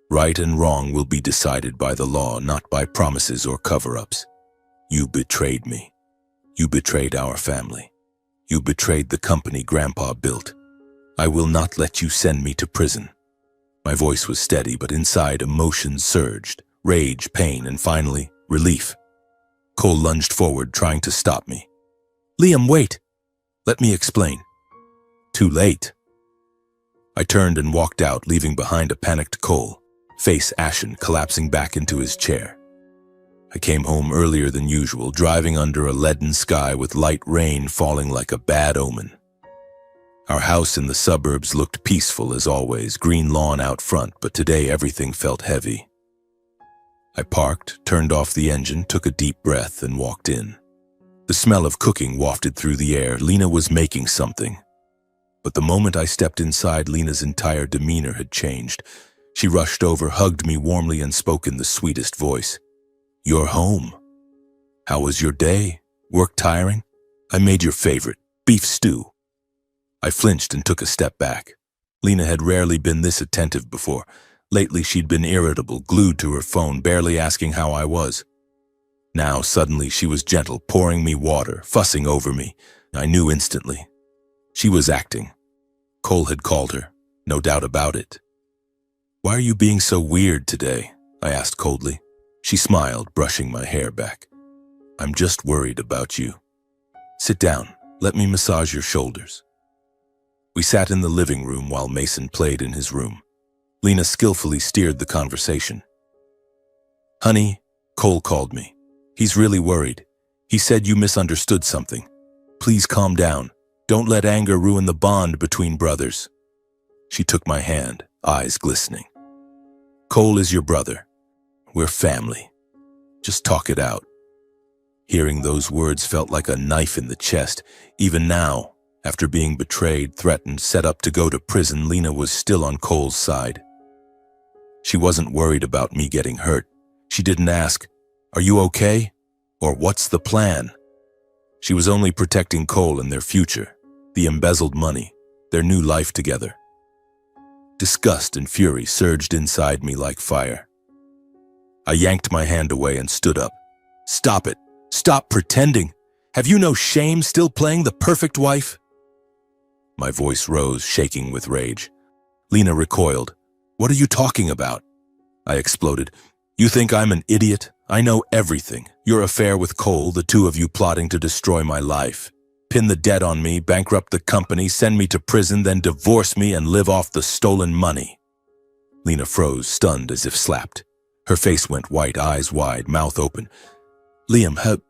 Right and wrong will be decided by the law, not by promises or cover-ups. You betrayed me. You betrayed our family. You betrayed the company Grandpa built. I will not let you send me to prison." My voice was steady, but inside emotions surged. Rage, pain, and finally, relief. Cole lunged forward, trying to stop me. "Liam, wait. Let me explain." Too late. I turned and walked out, leaving behind a panicked Cole, face ashen, collapsing back into his chair. I came home earlier than usual, driving under a leaden sky with light rain falling like a bad omen. Our house in the suburbs looked peaceful as always, green lawn out front, but today everything felt heavy. I parked, turned off the engine, took a deep breath, and walked in. The smell of cooking wafted through the air. Lena was making something. But the moment I stepped inside, Lena's entire demeanor had changed. She rushed over, hugged me warmly, and spoke in the sweetest voice. "You're home. How was your day? Work tiring? I made your favorite, beef stew." I flinched and took a step back. Lena had rarely been this attentive before. Lately she'd been irritable, glued to her phone, barely asking how I was. Now suddenly she was gentle, pouring me water, fussing over me. I knew instantly. She was acting. Cole had called her, no doubt about it. "Why are you being so weird today?" I asked coldly. She smiled, brushing my hair back. "I'm just worried about you. Sit down, let me massage your shoulders." We sat in the living room while Mason played in his room. Lena skillfully steered the conversation. "Honey, Cole called me. He's really worried. He said you misunderstood something. Please calm down. Don't let anger ruin the bond between brothers." She took my hand, eyes glistening. "Cole is your brother. We're family. Just talk it out." Hearing those words felt like a knife in the chest. Even now, after being betrayed, threatened, set up to go to prison, Lena was still on Cole's side. She wasn't worried about me getting hurt. She didn't ask, "Are you okay?" or "What's the plan?" She was only protecting Cole and their future, the embezzled money, their new life together. Disgust and fury surged inside me like fire. I yanked my hand away and stood up. "Stop it. Stop pretending. Have you no shame, still playing the perfect wife?" My voice rose, shaking with rage. Lena recoiled. "What are you talking about?" I exploded. "You think I'm an idiot? I know everything. Your affair with Cole, the two of you plotting to destroy my life. Pin the debt on me, bankrupt the company, send me to prison, then divorce me and live off the stolen money." Lena froze, stunned as if slapped. Her face went white, eyes wide, mouth open. "Liam,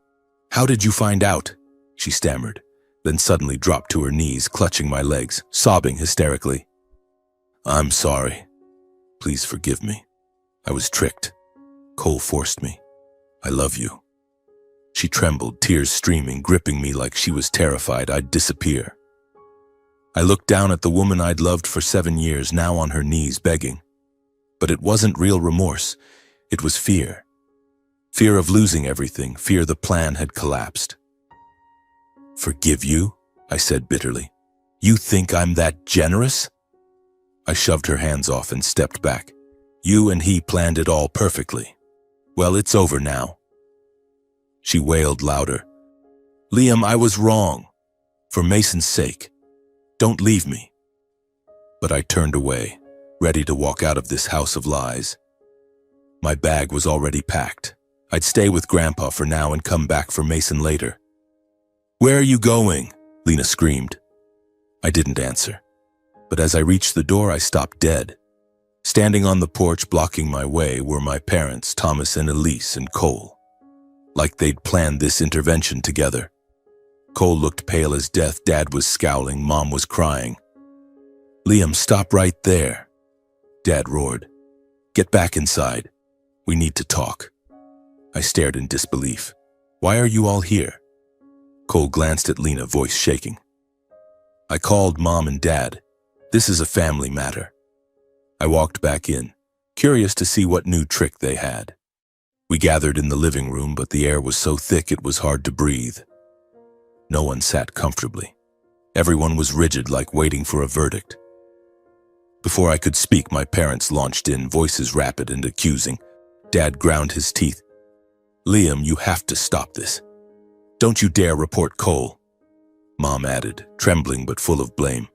how did you find out?" she stammered, then suddenly dropped to her knees, clutching my legs, sobbing hysterically. "I'm sorry. Please forgive me. I was tricked. Cole forced me. I love you. She trembled, tears streaming, gripping me like she was terrified I'd disappear. I looked down at the woman I'd loved for 7 years, now on her knees begging. But it wasn't real remorse, it was fear. Fear of losing everything, fear the plan had collapsed. Forgive you? I said bitterly. You think I'm that generous? I shoved her hands off and stepped back. You and he planned it all perfectly. Well, it's over now. She wailed louder. Liam, I was wrong. For Mason's sake. Don't leave me. But I turned away, ready to walk out of this house of lies. My bag was already packed. I'd stay with Grandpa for now and come back for Mason later. Where are you going? Lena screamed. I didn't answer. But as I reached the door, I stopped dead. Standing on the porch blocking my way were my parents, Thomas and Elise and Cole. Like they'd planned this intervention together. Cole looked pale as death, Dad was scowling, Mom was crying. Liam, stop right there. Dad roared. Get back inside. We need to talk. I stared in disbelief. Why are you all here? Cole glanced at Lena, voice shaking. I called Mom and Dad. This is a family matter. I walked back in, curious to see what new trick they had. We gathered in the living room, but the air was so thick it was hard to breathe. No one sat comfortably. Everyone was rigid, like waiting for a verdict. Before I could speak, my parents launched in, voices rapid and accusing. Dad ground his teeth. Liam, you have to stop this. Don't you dare report Cole. Mom added, trembling but full of blame.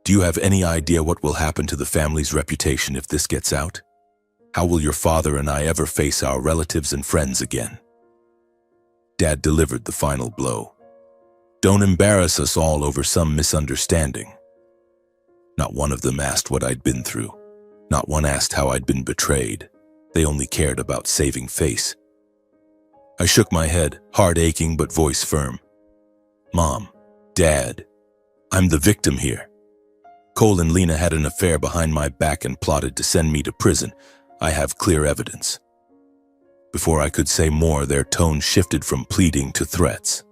Do you have any idea what will happen to the family's reputation if this gets out? How will your father and I ever face our relatives and friends again? Dad delivered the final blow. Don't embarrass us all over some misunderstanding. Not one of them asked what I'd been through. Not one asked how I'd been betrayed. They only cared about saving face. I shook my head, heart aching but voice firm. Mom, Dad, I'm the victim here. Cole and Lena had an affair behind my back and plotted to send me to prison. I have clear evidence. Before I could say more, their tone shifted from pleading to threats.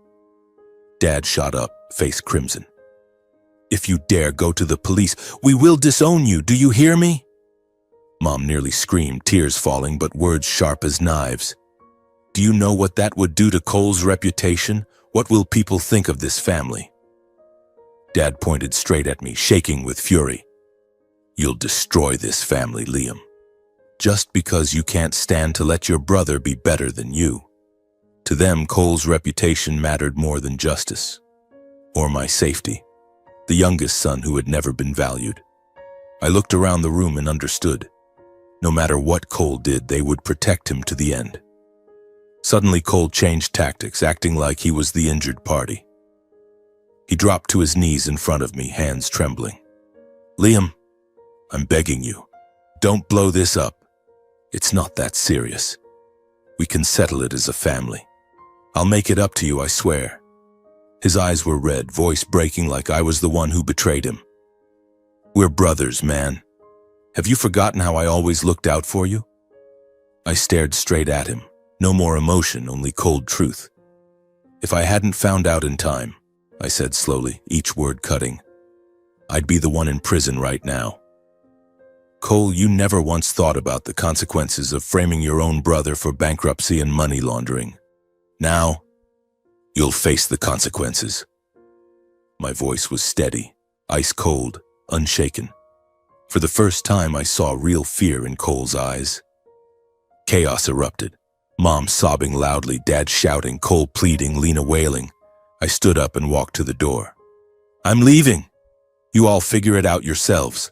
Dad shot up, face crimson. If you dare go to the police, we will disown you, do you hear me? Mom nearly screamed, tears falling, but words sharp as knives. Do you know what that would do to Cole's reputation? What will people think of this family? Dad pointed straight at me, shaking with fury. You'll destroy this family, Liam. Just because you can't stand to let your brother be better than you. To them, Cole's reputation mattered more than justice. Or my safety. The youngest son who had never been valued. I looked around the room and understood. No matter what Cole did, they would protect him to the end. Suddenly, Cole changed tactics, acting like he was the injured party. He dropped to his knees in front of me, hands trembling. Liam, I'm begging you, don't blow this up. It's not that serious. We can settle it as a family. I'll make it up to you, I swear. His eyes were red, voice breaking like I was the one who betrayed him. We're brothers, man. Have you forgotten how I always looked out for you? I stared straight at him. No more emotion, only cold truth. If I hadn't found out in time, I said slowly, each word cutting, I'd be the one in prison right now. Cole, you never once thought about the consequences of framing your own brother for bankruptcy and money laundering. Now, you'll face the consequences. My voice was steady, ice cold, unshaken. For the first time, I saw real fear in Cole's eyes. Chaos erupted. Mom sobbing loudly, Dad shouting, Cole pleading, Lena wailing. I stood up and walked to the door. I'm leaving. You all figure it out yourselves.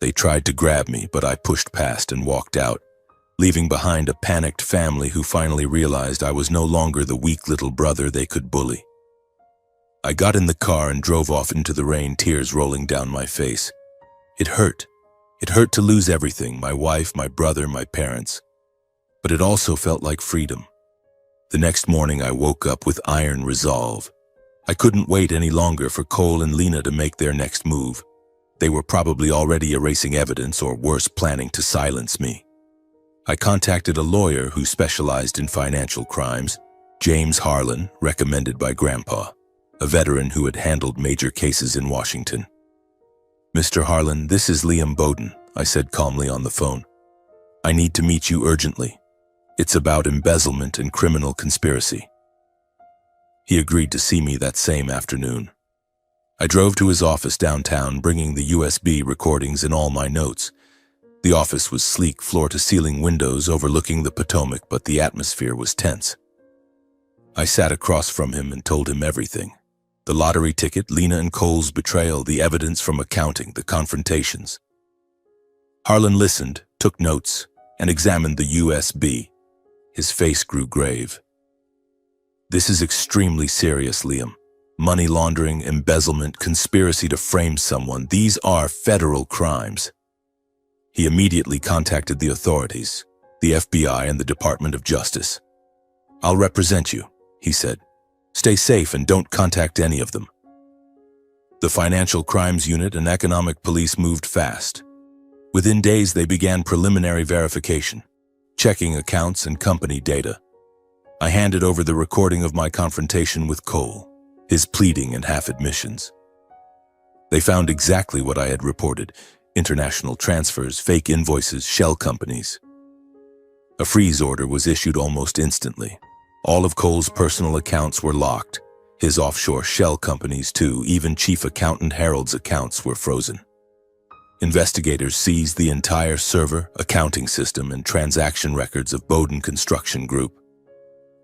They tried to grab me, but I pushed past and walked out, leaving behind a panicked family who finally realized I was no longer the weak little brother they could bully. I got in the car and drove off into the rain, tears rolling down my face. It hurt. It hurt to lose everything, my wife, my brother, my parents. But it also felt like freedom. The next morning I woke up with iron resolve. I couldn't wait any longer for Cole and Lena to make their next move. They were probably already erasing evidence or worse, planning to silence me. I contacted a lawyer who specialized in financial crimes, James Harlan, recommended by Grandpa, a veteran who had handled major cases in Washington. "Mr. Harlan, this is Liam Bowden," I said calmly on the phone. "I need to meet you urgently. It's about embezzlement and criminal conspiracy." He agreed to see me that same afternoon. I drove to his office downtown, bringing the USB recordings and all my notes. The office was sleek, floor-to-ceiling windows overlooking the Potomac, but the atmosphere was tense. I sat across from him and told him everything. The lottery ticket, Lena and Cole's betrayal, the evidence from accounting, the confrontations. Harlan listened, took notes, and examined the USB. His face grew grave. "This is extremely serious, Liam. Money laundering, embezzlement, conspiracy to frame someone, these are federal crimes." He immediately contacted the authorities, the FBI and the Department of Justice. "I'll represent you," he said. "Stay safe and don't contact any of them." The Financial Crimes Unit and Economic Police moved fast. Within days, they began preliminary verification, checking accounts and company data. I handed over the recording of my confrontation with Cole, his pleading and half-admissions. They found exactly what I had reported: international transfers, fake invoices, shell companies. A freeze order was issued almost instantly. All of Cole's personal accounts were locked, his offshore shell companies too. Even Chief Accountant Harold's accounts were frozen. Investigators seized the entire server, accounting system, and transaction records of Bowden Construction Group.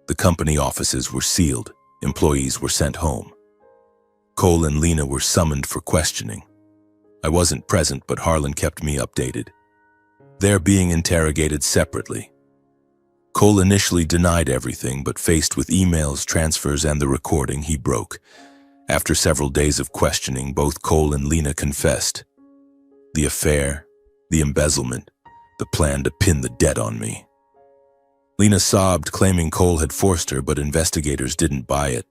The company offices were sealed, employees were sent home. Cole and Lena were summoned for questioning. I wasn't present, but Harlan kept me updated. They're being interrogated separately. Cole initially denied everything, but faced with emails, transfers, and the recording, he broke. After several days of questioning, both Cole and Lena confessed. The affair, the embezzlement, the plan to pin the debt on me. Lena sobbed, claiming Cole had forced her, but investigators didn't buy it.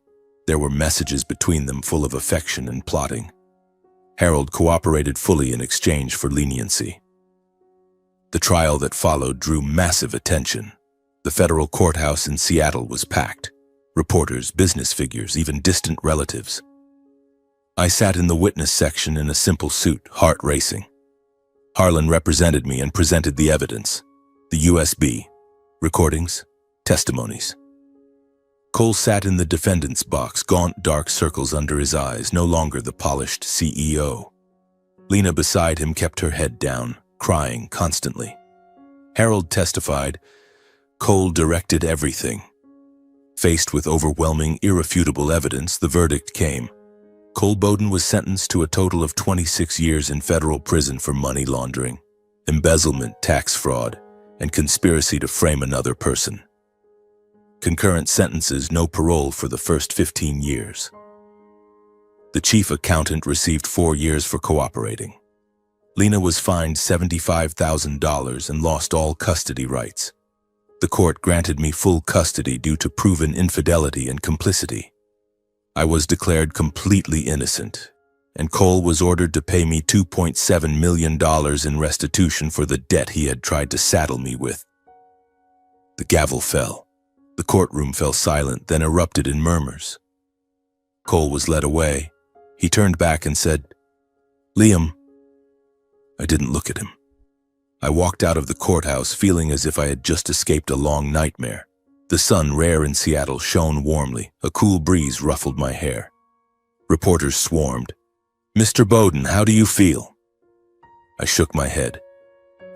There were messages between them full of affection and plotting. Harold cooperated fully in exchange for leniency. The trial that followed drew massive attention. The federal courthouse in Seattle was packed. Reporters, business figures, even distant relatives. I sat in the witness section in a simple suit, heart racing. Harlan represented me and presented the evidence: the USB, recordings, testimonies. Cole sat in the defendant's box, gaunt dark circles under his eyes, no longer the polished CEO. Lena beside him kept her head down, crying constantly. Harold testified. Cole directed everything. Faced with overwhelming, irrefutable evidence, the verdict came. Cole Bowden was sentenced to a total of 26 years in federal prison for money laundering, embezzlement, tax fraud, and conspiracy to frame another person. Concurrent sentences, no parole for the first 15 years. The chief accountant received 4 years for cooperating. Lena was fined $75,000 and lost all custody rights. The court granted me full custody due to proven infidelity and complicity. I was declared completely innocent, and Cole was ordered to pay me $2.7 million in restitution for the debt he had tried to saddle me with. The gavel fell. The courtroom fell silent, then erupted in murmurs. Cole was led away. He turned back and said, "Liam." I didn't look at him. I walked out of the courthouse feeling as if I had just escaped a long nightmare. The sun, rare in Seattle, shone warmly. A cool breeze ruffled my hair. Reporters swarmed. "Mr. Bowden, how do you feel?" I shook my head.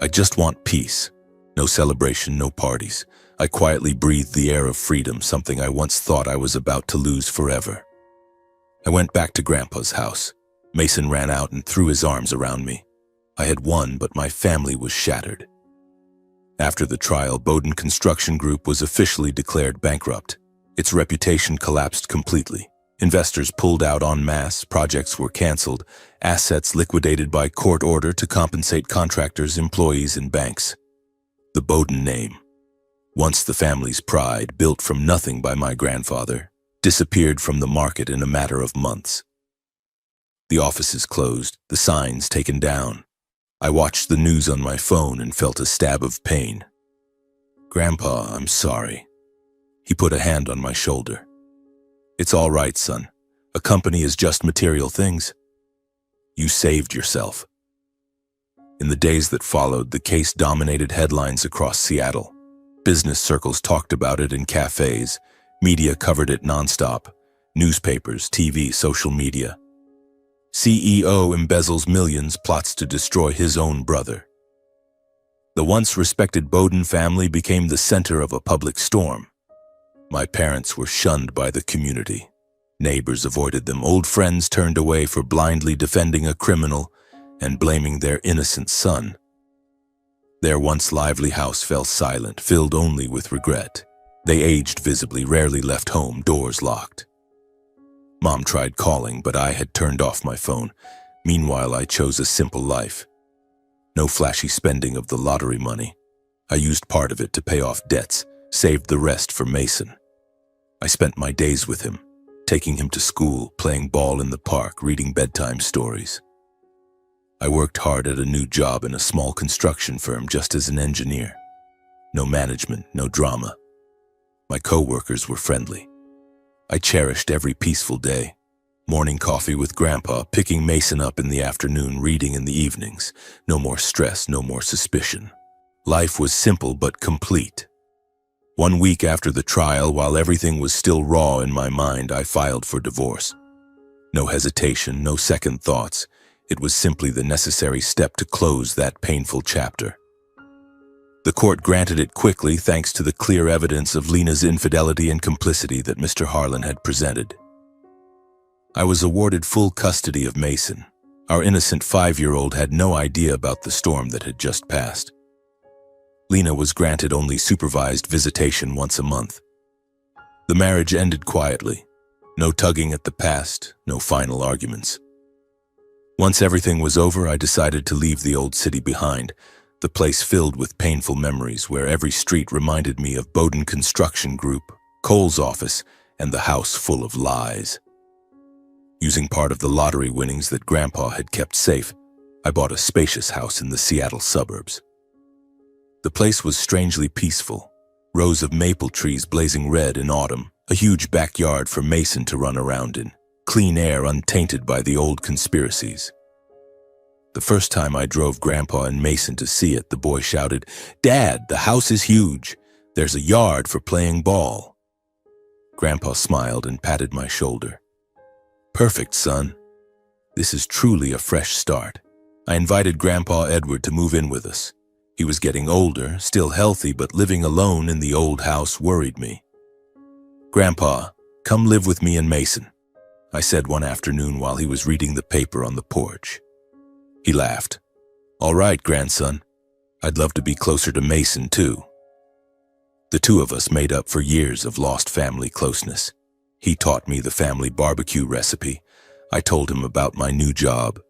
"I just want peace. No celebration, no parties." I quietly breathed the air of freedom, something I once thought I was about to lose forever. I went back to Grandpa's house. Mason ran out and threw his arms around me. I had won, but my family was shattered. After the trial, Bowden Construction Group was officially declared bankrupt. Its reputation collapsed completely. Investors pulled out en masse, projects were canceled, assets liquidated by court order to compensate contractors, employees, and banks. The Bowden name, once the family's pride, built from nothing by my grandfather, disappeared from the market in a matter of months. The offices closed, the signs taken down. I watched the news on my phone and felt a stab of pain. Grandpa, I'm sorry. He put a hand on my shoulder. It's all right, son. A company is just material things. You saved yourself. In the days that followed, the case dominated headlines across Seattle. Business circles talked about it in cafes. Media covered it nonstop. Newspapers, TV, social media. CEO embezzles millions, plots to destroy his own brother. The once respected Bowden family became the center of a public storm. My parents were shunned by the community. Neighbors avoided them. Old friends turned away for blindly defending a criminal and blaming their innocent son. Their once lively house fell silent, filled only with regret. They aged visibly, rarely left home, doors locked. Mom tried calling, but I had turned off my phone. Meanwhile, I chose a simple life. No flashy spending of the lottery money. I used part of it to pay off debts, saved the rest for Mason. I spent my days with him, taking him to school, playing ball in the park, reading bedtime stories. I worked hard at a new job in a small construction firm just as an engineer. No management, no drama. My co-workers were friendly. I cherished every peaceful day. Morning coffee with Grandpa, picking Mason up in the afternoon, reading in the evenings. No more stress, no more suspicion. Life was simple but complete. 1 week after the trial, while everything was still raw in my mind, I filed for divorce. No hesitation, no second thoughts. It was simply the necessary step to close that painful chapter. The court granted it quickly thanks to the clear evidence of Lena's infidelity and complicity that Mr. Harlan had presented. I was awarded full custody of Mason. Our innocent 5-year-old had no idea about the storm that had just passed. Lena was granted only supervised visitation once a month. The marriage ended quietly. No tugging at the past, no final arguments. Once everything was over, I decided to leave the old city behind, the place filled with painful memories where every street reminded me of Bowden Construction Group, Cole's office, and the house full of lies. Using part of the lottery winnings that Grandpa had kept safe, I bought a spacious house in the Seattle suburbs. The place was strangely peaceful, rows of maple trees blazing red in autumn, a huge backyard for Mason to run around in, clean air untainted by the old conspiracies. The first time I drove Grandpa and Mason to see it, the boy shouted, "Dad, the house is huge. There's a yard for playing ball." Grandpa smiled and patted my shoulder. "Perfect, son. This is truly a fresh start." I invited Grandpa Edward to move in with us. He was getting older, still healthy, but living alone in the old house worried me. "Grandpa, come live with me and Mason," I said one afternoon while he was reading the paper on the porch. He laughed. "All right, grandson. I'd love to be closer to Mason, too." The two of us made up for years of lost family closeness. He taught me the family barbecue recipe. I told him about my new job.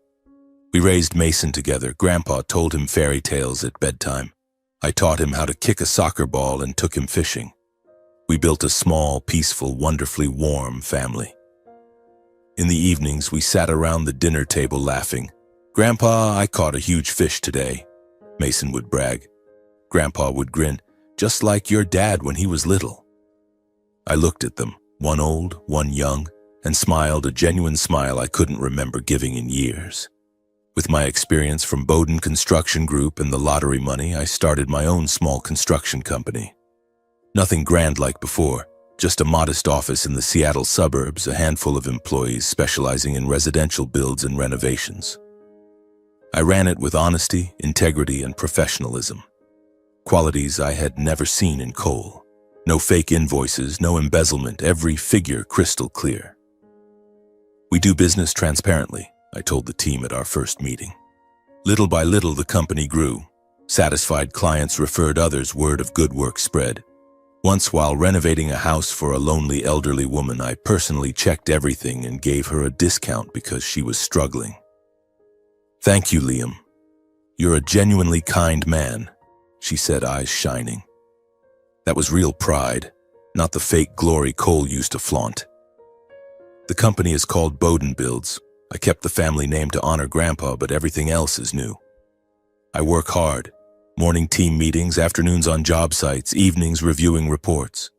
We raised Mason together. Grandpa told him fairy tales at bedtime. I taught him how to kick a soccer ball and took him fishing. We built a small, peaceful, wonderfully warm family. In the evenings, we sat around the dinner table laughing. "Grandpa, I caught a huge fish today," Mason would brag. Grandpa would grin, "Just like your dad when he was little." I looked at them, one old, one young, and smiled a genuine smile I couldn't remember giving in years. With my experience from Bowden Construction Group and the lottery money, I started my own small construction company. Nothing grand like before, just a modest office in the Seattle suburbs, a handful of employees specializing in residential builds and renovations. I ran it with honesty, integrity, and professionalism. Qualities I had never seen in Cole. No fake invoices, no embezzlement, every figure crystal clear. "We do business transparently," I told the team at our first meeting. Little by little, the company grew. Satisfied clients referred others, word of good work spread. Once, while renovating a house for a lonely elderly woman, I personally checked everything and gave her a discount because she was struggling. "Thank you, Liam. You're a genuinely kind man," she said, eyes shining. That was real pride, not the fake glory Cole used to flaunt. The company is called Bowden Builds. I kept the family name to honor Grandpa, but everything else is new. I work hard, Morning team meetings, afternoons on job sites, evenings reviewing reports.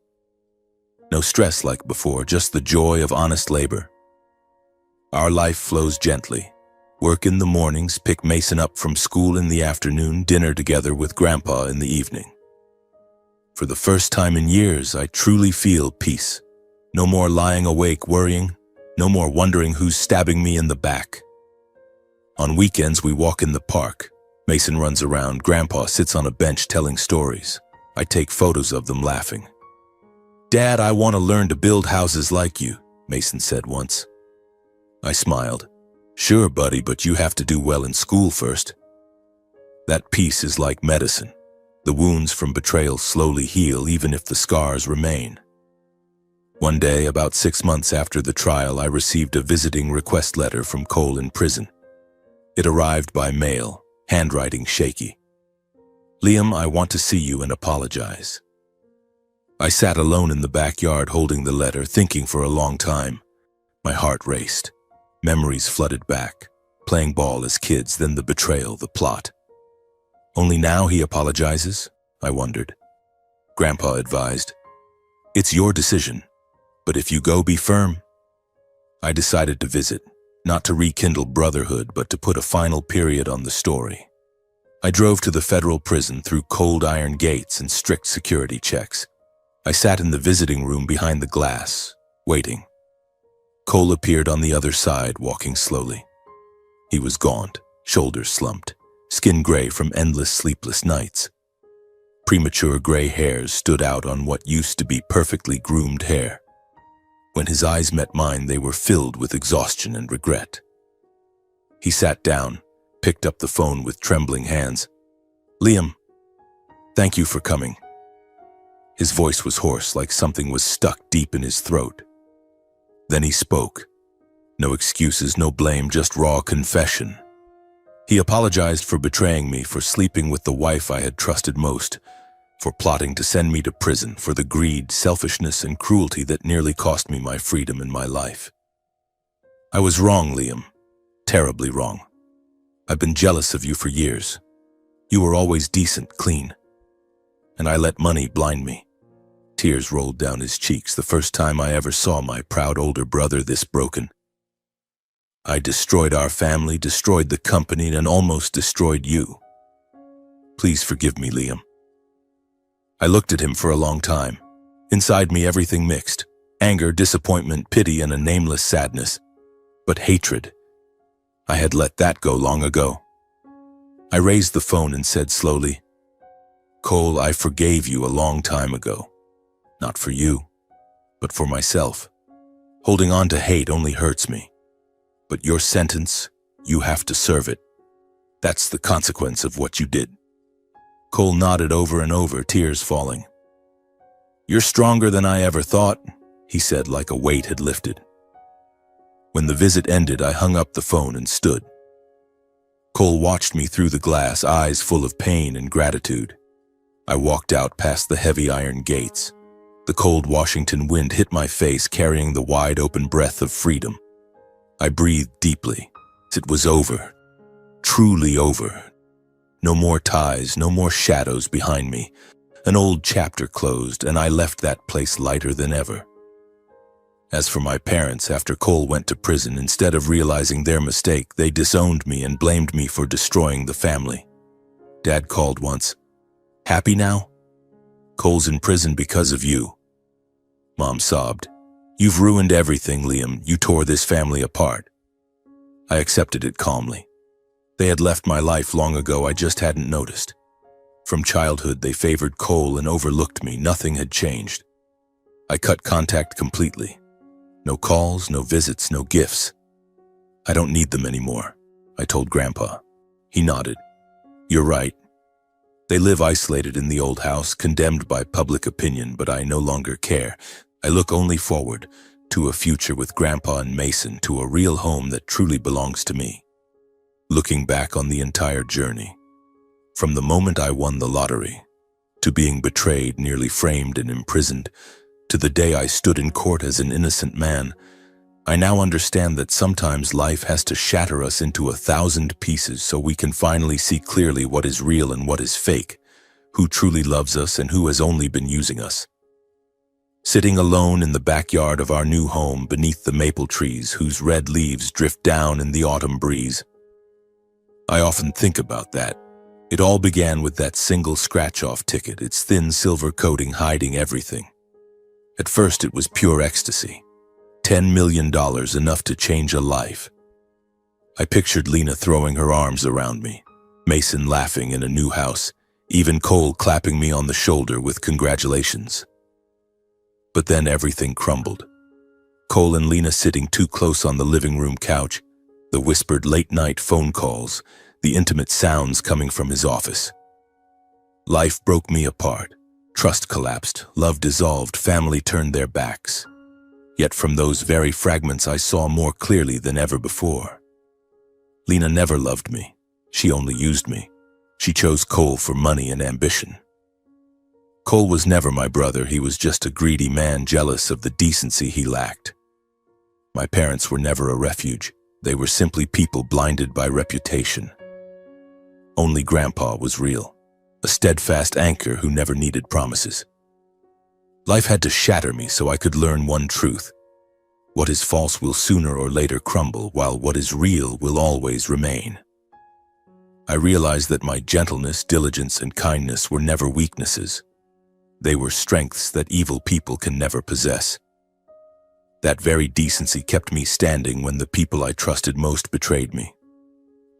No stress like before, just the joy of honest labor. Our life flows gently. Work in the mornings, pick Mason up from school in the afternoon, dinner together with Grandpa in the evening. For the first time in years, I truly feel peace. No more lying awake worrying, no more wondering who's stabbing me in the back. On weekends, we walk in the park. Mason runs around, Grandpa sits on a bench telling stories. I take photos of them laughing. "Dad, I want to learn to build houses like you," Mason said once. I smiled. "Sure, buddy, but you have to do well in school first." That peace is like medicine. The wounds from betrayal slowly heal even if the scars remain. One day, about 6 months after the trial, I received a visiting request letter from Cole in prison. It arrived by mail, handwriting shaky. "Liam, I want to see you and apologize." I sat alone in the backyard holding the letter, thinking for a long time. My heart raced. Memories flooded back. Playing ball as kids, then the betrayal, the plot. Only now he apologizes? I wondered. Grandpa advised, "It's your decision, but if you go, be firm." I decided to visit, not to rekindle brotherhood, but to put a final period on the story. I drove to the federal prison through cold iron gates and strict security checks. I sat in the visiting room behind the glass, waiting. Cole appeared on the other side, walking slowly. He was gaunt, shoulders slumped, skin gray from endless sleepless nights. Premature gray hairs stood out on what used to be perfectly groomed hair. When his eyes met mine, they were filled with exhaustion and regret. He sat down, picked up the phone with trembling hands. "Liam, thank you for coming." His voice was hoarse, like something was stuck deep in his throat. Then he spoke. No excuses, no blame, just raw confession. He apologized for betraying me, for sleeping with the wife I had trusted most, for plotting to send me to prison, for the greed, selfishness, and cruelty that nearly cost me my freedom and my life. "I was wrong, Liam. Terribly wrong. I've been jealous of you for years. You were always decent, clean. And I let money blind me." Tears rolled down his cheeks, the first time I ever saw my proud older brother this broken. "I destroyed our family, destroyed the company, and almost destroyed you. Please forgive me, Liam." I looked at him for a long time. Inside me, everything mixed. Anger, disappointment, pity, and a nameless sadness. But hatred. I had let that go long ago. I raised the phone and said slowly, "Cole, I forgave you a long time ago. Not for you, but for myself. Holding on to hate only hurts me. But your sentence, you have to serve it. That's the consequence of what you did." Cole nodded over and over, tears falling. "You're stronger than I ever thought," he said, like a weight had lifted. When the visit ended, I hung up the phone and stood. Cole watched me through the glass, eyes full of pain and gratitude. I walked out past the heavy iron gates. The cold Washington wind hit my face, carrying the wide-open breath of freedom. I breathed deeply. It was over. Truly over. No more ties, no more shadows behind me. An old chapter closed, and I left that place lighter than ever. As for my parents, after Cole went to prison, instead of realizing their mistake, they disowned me and blamed me for destroying the family. Dad called once. "Happy now? Cole's in prison because of you." Mom sobbed. "You've ruined everything, Liam. You tore this family apart." I accepted it calmly. They had left my life long ago, I just hadn't noticed. From childhood, they favored Cole and overlooked me. Nothing had changed. I cut contact completely. No calls, no visits, no gifts. "I don't need them anymore," I told Grandpa. He nodded. "You're right. They live isolated in the old house, condemned by public opinion, but I no longer care. I look only forward to a future with Grandpa and Mason, to a real home that truly belongs to me." Looking back on the entire journey, from the moment I won the lottery, to being betrayed, nearly framed and imprisoned, to the day I stood in court as an innocent man, I now understand that sometimes life has to shatter us into 1,000 pieces so we can finally see clearly what is real and what is fake. who truly loves us and who has only been using us. Sitting alone in the backyard of our new home beneath the maple trees whose red leaves drift down in the autumn breeze, I often think about that. It all began with that single scratch-off ticket, its thin silver coating hiding everything. At first it was pure ecstasy. $10 million, enough to change a life. I pictured Lena throwing her arms around me, Mason laughing in a new house, even Cole clapping me on the shoulder with congratulations. But then everything crumbled. Cole and Lena sitting too close on the living room couch, the whispered late-night phone calls, the intimate sounds coming from his office. Life broke me apart. Trust collapsed, love dissolved, family turned their backs. Yet from those very fragments I saw more clearly than ever before. Lena never loved me. She only used me. She chose Cole for money and ambition. Cole was never my brother. He was just a greedy man jealous of the decency he lacked. My parents were never a refuge. They were simply people blinded by reputation. Only Grandpa was real, a steadfast anchor who never needed promises. Life had to shatter me so I could learn one truth. What is false will sooner or later crumble, while what is real will always remain. I realized that my gentleness, diligence, and kindness were never weaknesses. They were strengths that evil people can never possess. That very decency kept me standing when the people I trusted most betrayed me.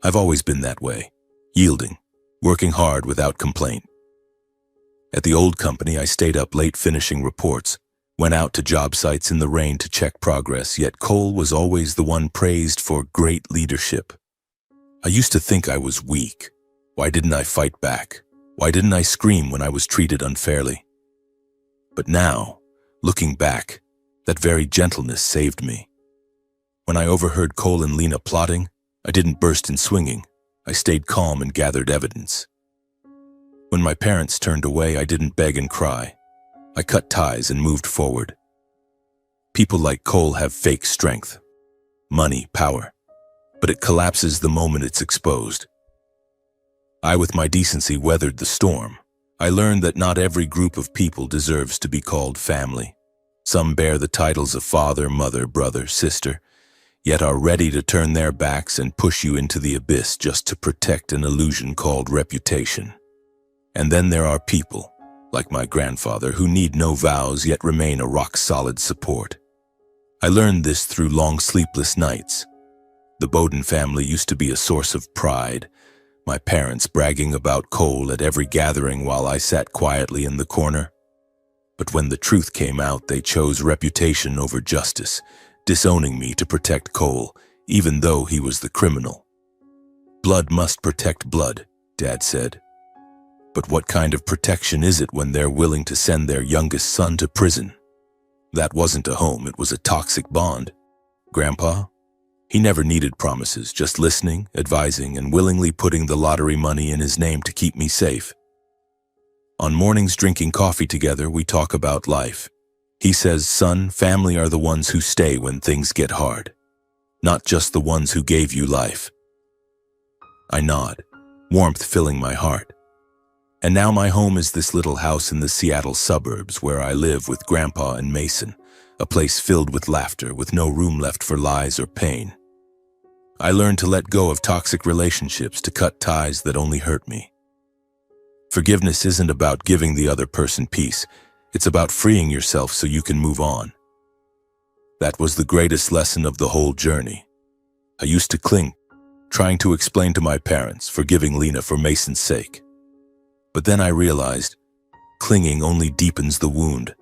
I've always been that way, yielding, working hard without complaint. At the old company, I stayed up late finishing reports, went out to job sites in the rain to check progress, yet Cole was always the one praised for great leadership. I used to think I was weak. Why didn't I fight back? Why didn't I scream when I was treated unfairly? But now, looking back, that very gentleness saved me. When I overheard Cole and Lena plotting, I didn't burst in swinging. I stayed calm and gathered evidence. When my parents turned away, I didn't beg and cry. I cut ties and moved forward. People like Cole have fake strength, money, power, but it collapses the moment it's exposed. I, with my decency, weathered the storm. I learned that not every group of people deserves to be called family. Some bear the titles of father, mother, brother, sister, yet are ready to turn their backs and push you into the abyss just to protect an illusion called reputation. And then there are people, like my grandfather, who need no vows yet remain a rock-solid support. I learned this through long sleepless nights. The Bowden family used to be a source of pride, my parents bragging about Cole at every gathering while I sat quietly in the corner. But when the truth came out, they chose reputation over justice, disowning me to protect Cole, even though he was the criminal. Blood must protect blood, Dad said. But what kind of protection is it when they're willing to send their youngest son to prison? That wasn't a home, it was a toxic bond. Grandpa? He never needed promises, just listening, advising, and willingly putting the lottery money in his name to keep me safe. On mornings drinking coffee together, we talk about life. He says, "Son, family are the ones who stay when things get hard, not just the ones who gave you life." I nod, warmth filling my heart. And now my home is this little house in the Seattle suburbs where I live with Grandpa and Mason, a place filled with laughter, with no room left for lies or pain. I learned to let go of toxic relationships, to cut ties that only hurt me. Forgiveness isn't about giving the other person peace. It's about freeing yourself so you can move on. That was the greatest lesson of the whole journey. I used to cling, trying to explain to my parents, forgiving Lena for Mason's sake. But then I realized, clinging only deepens the wound.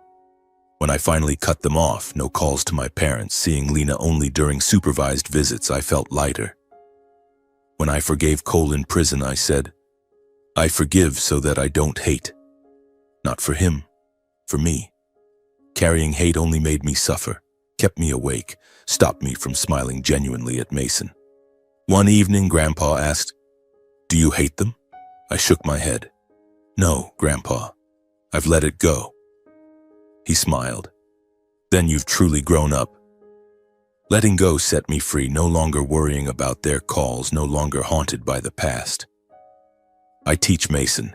When I finally cut them off, no calls to my parents, seeing Lena only during supervised visits, I felt lighter. When I forgave Cole in prison, I said, I forgive so that I don't hate. Not for him, for me. Carrying hate only made me suffer, kept me awake, stopped me from smiling genuinely at Mason. One evening, Grandpa asked, "Do you hate them?" I shook my head. "No, Grandpa, I've let it go." He smiled. "Then you've truly grown up." Letting go set me free, no longer worrying about their calls, no longer haunted by the past. I teach Mason,